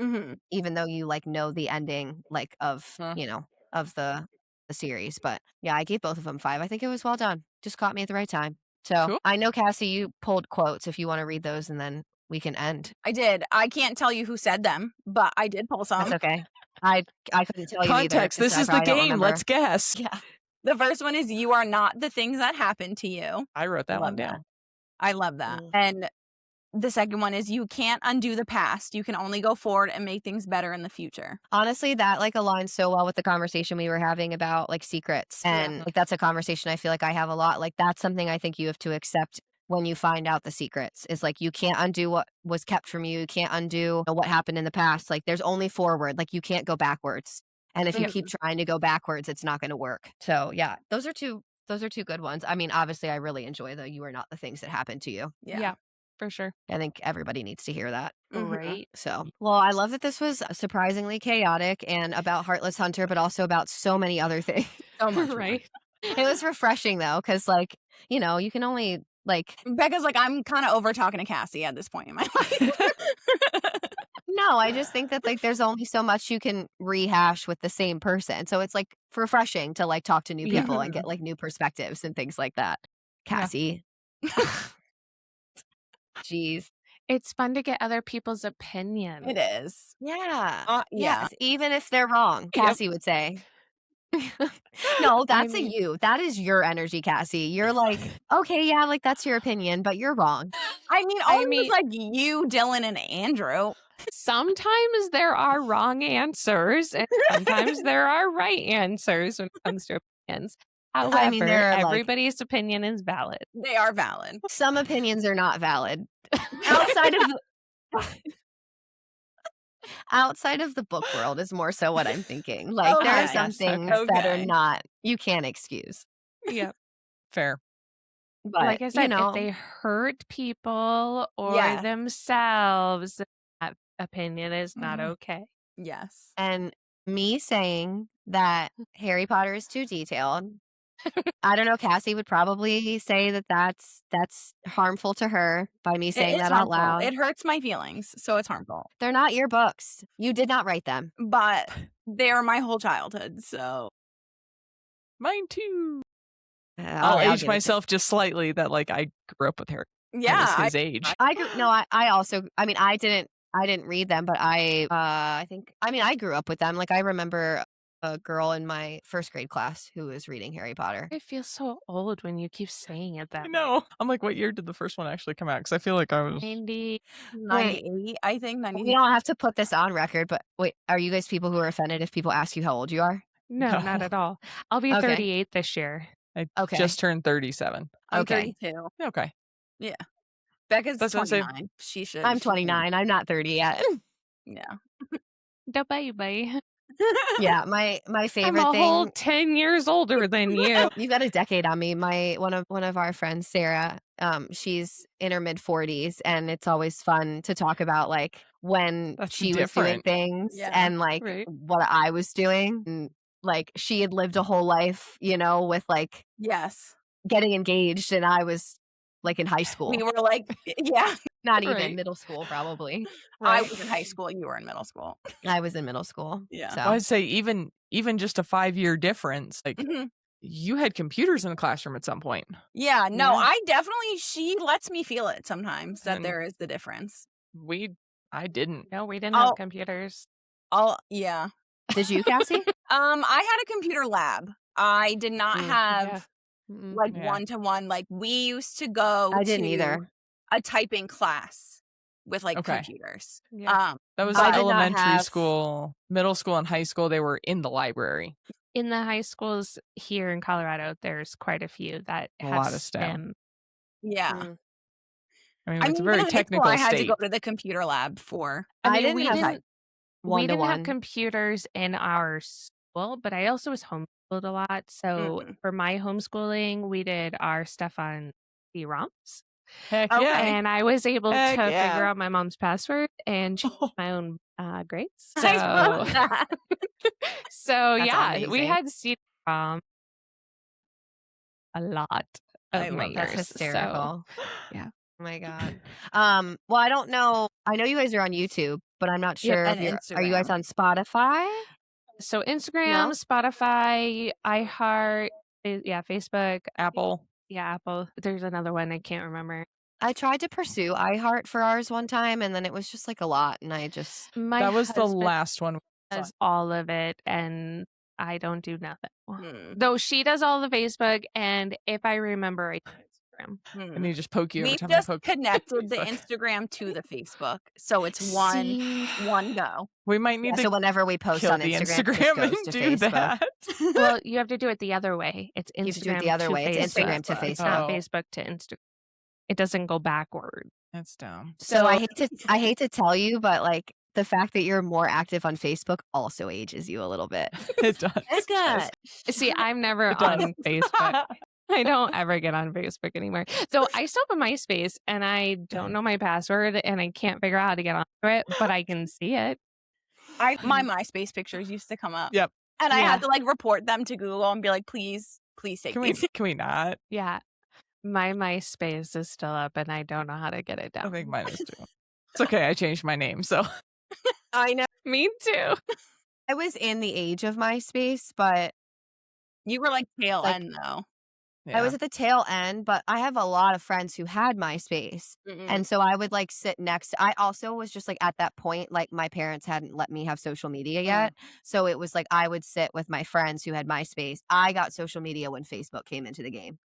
Mm-hmm. Even though you like know the ending like of of the series. But yeah, I gave both of them 5. I think it was well done. Just caught me at the right time. So Cool. I know Cassie, you pulled quotes if you want to read those and then we can end. I did. I can't tell you who said them, but I did pull some. That's okay. I couldn't tell you either. Context. 'cause This I is the probably don't game. remember. Let's guess. Yeah. The first one is you are not the things that happen to you. I wrote that one Love down. I love that. Mm. And the second one is you can't undo the past. You can only go forward and make things better in the future. Honestly, that like aligns so well with the conversation we were having about like secrets. And like that's a conversation I feel like I have a lot. Like that's something I think you have to accept when you find out the secrets is like you can't undo what was kept from you. You can't undo what happened in the past. Like there's only forward. Like you can't go backwards. And if you keep trying to go backwards, it's not going to work. So yeah, those are two good ones. I mean, obviously I really enjoy the you are not the things that happen to you. Yeah, for sure. I think everybody needs to hear that. Mhm. Right. So, well, I love that this was surprisingly chaotic and about Heartless Hunter, but also about so many other things. So much. Right. It was refreshing though, because like, you know, you can only like Becca's like, I'm kind of over talking to Cassie at this point in my life. no, I just think that like there's only so much you can rehash with the same person. So it's like refreshing to like talk to new Yeah. people and get like new perspectives and things like that. Yeah. Cassie. Jeez. It's fun to get other people's opinions. It is. Yeah. Yeah. Yes, even if they're wrong, Cassie would say. No, that's mean- a you. That is your energy, Cassie. You're like, okay, yeah, like that's your opinion, but you're wrong. I mean, almost like you, Dylan, and Andrew. Sometimes there are wrong answers, and sometimes there are right answers when it comes to opinions. However, I mean, there are, like- everybody's opinion is valid. They are valid. Some opinions are not valid. Outside of outside of the book world is more so what I'm thinking. Like there are Okay. some Yes, things okay. that are Okay. not you can't excuse. Yep. Fair. But Like I you said, if know, they hurt people or Yeah. themselves, that opinion is not Mhm. okay. Yes. and me saying that Harry Potter is too detailed. I don't know. Cassie would probably say that that's harmful to her by me It saying is that out harmful. loud. It hurts my feelings, so it's harmful. They're not your books. You did not write them. But they're my whole childhood, so Mine too. I'll I'll age give it to myself just slightly that like I grew up with Harry. I yeah. was his age. I grew no, I also I mean I didn't read them, but I think I mean I grew up with them. Like I remember a girl in my first grade class who was reading Harry Potter. I feel so old when you keep saying it that I way. know. I'm like, what year did the first one actually come out? Because I feel like I was 90. 98, I think. We 90. don't have to put this on record, but wait, are you guys people who are offended if people ask you how old you are? No, not No. at all. I'll be Okay. 38 this year. I Okay. just turned 37. I'm Okay. 32. Okay. Becca's That's what I'm saying. 29. She should. I'm she can- 29. I'm not 30 yet. Yeah. The baby. Yeah, my I'm favorite a whole thing. 10 years older than you. You got a decade on me. My one of our friends, Sarah, she's in her mid 40s, and it's always fun to talk about like when That's she was doing different. things Yeah. and like Right. what I was doing. And, like she had lived a whole life, you know, with like Yes. getting engaged, and I was like in high school, We were like, yeah. not even Right. middle school, probably. I Right. was in high school. You were in middle school. I was in middle school. Yeah. So Well, I'd say even just a 5-year difference. Like Mhm. you had computers in the classroom at some point. Yeah. No, Yeah. I definitely, she lets me feel it sometimes that And- there is the difference. I didn't. No, we didn't Oh. have computers. Yeah. did you, Cassie? I had a computer lab. I did not have Yeah. Mm-mm. like Yeah. one-to-one. Like we used to go I didn't to either. a typing class with like Okay. computers. Yeah. That was I did not elementary have- school, middle school, and high school. They were in the library. In the high schools here in Colorado, there's quite a few that A have lot of STEM. STEM. Yeah. Mm. I mean, I it's a mean, very even in high school, technical I had to state. go to the computer lab for. I mean, didn't we have didn't one we to didn't have one. computers in our school, but I also was homeschooled a lot. So Mhm. for my homeschooling, we did our stuff on CD-ROMs. Heck Okay. yeah. And I was able Heck to yeah. figure out my mom's password and change my own grades. I love So, that. so That's yeah, we amazing. had CD-ROM a lot I of my love That's years. So hysterical. yeah. Oh my god. Well, I don't know. I know you guys are on YouTube, but I'm not Yep. sure And if are you guys Instagram. on Spotify? So Instagram, No? Spotify, iHeart, yeah, Facebook, Apple. yeah, Apple. There's another one I can't remember. I tried to pursue iHeart for ours one time, and then it was just like a lot, and I just My That was the husband last one. does all of it, and I don't do nothing. Hmm. Though she does all the Facebook, and if I remember, I do Instagram. I Hmm. need to just poke you every We've time I just poke. connected the Facebook. Instagram to the Facebook, so it's one go. We might need yeah, to so whenever we post kill on the Instagram, it Instagram just and goes to do Facebook. that. Well, you have to do it the other way. It's You have to do it Instagram the other to way. It's Facebook. Instagram to It's not Facebook. Facebook to Instagram. It doesn't go backward. That's dumb. So I hate to tell you, but like the fact that you're more active on Facebook also ages you a little bit. It does. Becca, See, I'm never It does. on Facebook. I don't ever get on Facebook anymore. So I still have a MySpace and I don't know my password and I can't figure out how to get onto it, but I can see it. My MySpace pictures used to come up. Yep. And I Yeah. had to like report them to Google and be like, please take Can we these. can we not? Yeah. My MySpace is still up and I don't know how to get it down. I think mine is too. It's okay. I changed my name, so I know Me too. I was in the age of MySpace, but You were like tail Like- end though. I was at the tail end. But I have a lot of friends who had MySpace. And so I would like sit next. I also was just like at that point, like my parents hadn't let me have social media yet. So it was like I would sit with my friends who had MySpace. I got social media when Facebook came into the game.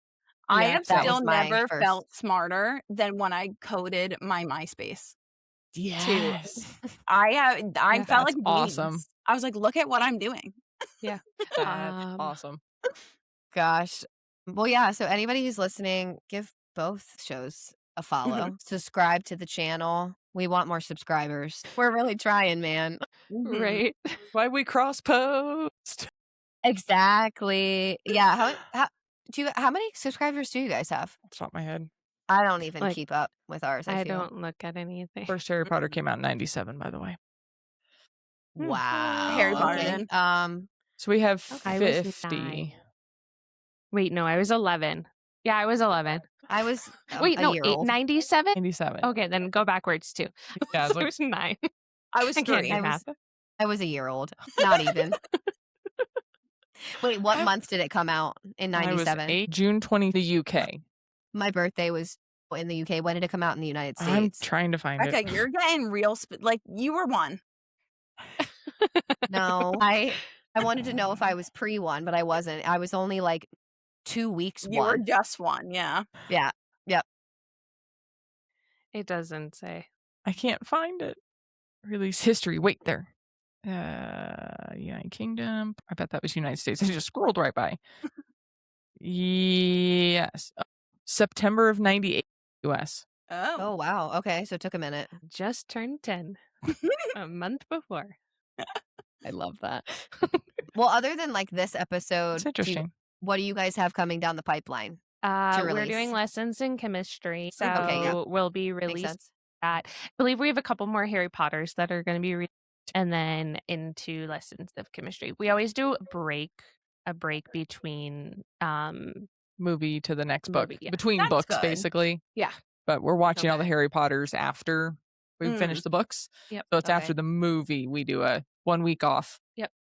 I Yeah, have that still was my never first- felt smarter than when I coded my MySpace. Yes. I felt like That's awesome. weeds. I was like, look at what I'm doing. That's Um, awesome. Gosh. Well, yeah. So anybody who's listening, give both shows a follow. Subscribe to the channel. We want more subscribers. We're really trying, man. Mhm. Right. Why we cross post? Exactly. Yeah. How many subscribers do you guys have? Off the top of my head. I don't even Like, keep up with ours, I I feel. don't look at anything. First Harry Potter came out in 97, by the way. Wow. Harry Potter Okay. did. So we have I was 50. 9. Wait, no, I was 11. Yeah, I was 11. I was Wait, a no, year old. 97? 97. Okay, then go backwards too. Yeah, I was So I like, was 9. I was I can't 3. do math. I was a year old. Not even. Wait, what I- month did it come out in I was 97? 8, June 20, the UK. My birthday was in the UK. When did it come out in the United I'm States? trying to find Okay, it. you're getting real like you were 1. No, I wanted to know if I was pre-1, but I wasn't. I was only like 2 weeks You were 1. just 1, yeah. Yeah. Yep. It doesn't say. I can't find it. Release history. Wait, there. United Kingdom. I bet that was United States. I just scrolled right by. Yes. September of 98, US. Oh, Oh. wow. Okay, so it took a minute. Just turned 10 a month before. I love that. Well, other than like this episode, It's interesting. what do you guys have coming down the pipeline? We're release. doing lessons in chemistry, so Okay, yeah. we'll be Makes released sense. that. I believe we have a couple more Harry Potters that are going to be released, and then into lessons of chemistry. We always do a break between Movie to the next book. Movie, yeah. Between That's books, good. basically. Yeah. But we're watching all the Okay. Harry Potters after we Mm. finish the books. Yep. So it's Okay. after the movie. We do a 1 week off.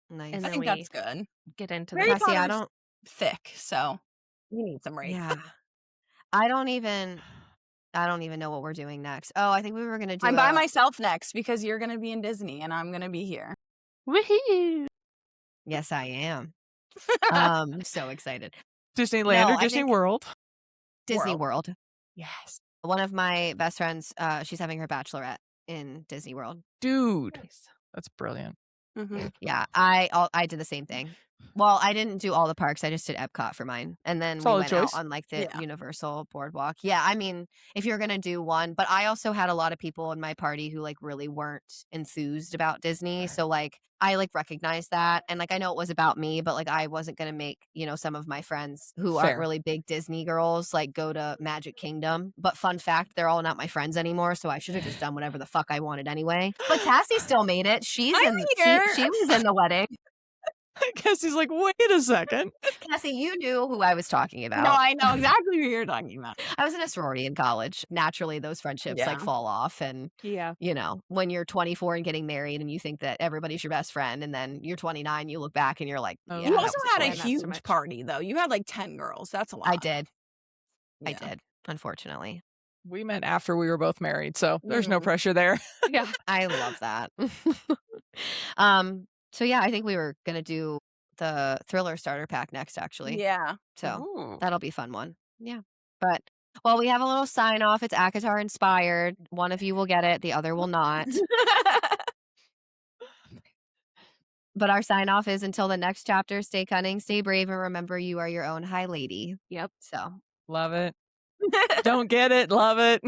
Nice. And I then think we that's good. get into Harry the Cassie, I Potter's don't. thick, so you need some breaks. Yeah. I don't even know what we're doing next. Oh, I think we were gonna do. I'm by myself next because you're gonna be in Disney and I'm gonna be here. woohoo. Yes, I am. So excited. Disneyland No, or I Disney think- World. Disney World. Yes. One of my best friends, she's having her bachelorette in Disney World. Dude. Nice. That's brilliant. Mhm. Yeah, I did the same thing. Well, I didn't do all the parks. I just did Epcot for mine. And then we Solid went choice. out on like the Yeah. Universal Boardwalk. Yeah, I mean, if you're going to do one, but I also had a lot of people in my party who like really weren't enthused about Disney. So like I like recognized that. And like I know it was about me, but like I wasn't going to make, some of my friends who aren't Fair. really big Disney girls like go to Magic Kingdom. But fun fact, they're all not my friends anymore. So I should have just done whatever the fuck I wanted anyway. But Cassie still made it. She's I'm in here. she was in the wedding. I guess he's like, wait a second. Cassie, you knew who I was talking about. No, I know exactly who you're talking about. I was in a sorority in college. Naturally, those friendships like Yeah. fall off. And, Yeah. when you're 24 and getting married and you think that everybody's your best friend, and then you're 29, you look back and you're like, Oh, yeah, You that also was had a choice. not so huge much. party though. You had like 10 girls. That's a lot. I did. I Yeah. did, unfortunately. We met after we were both married, so there's no Mhm. pressure there. Yeah. I love that. So yeah, I think we were going to do the Thriller starter pack next, actually. Yeah. So Ooh. that'll be a fun one. Yeah. But, well, we have a little sign off. It's ACOTAR inspired. One of you will get it, the other will not. But our sign off is until the next chapter, stay cunning, stay brave, and remember you are your own high lady. Yep. So Love it. Don't get it. Love it.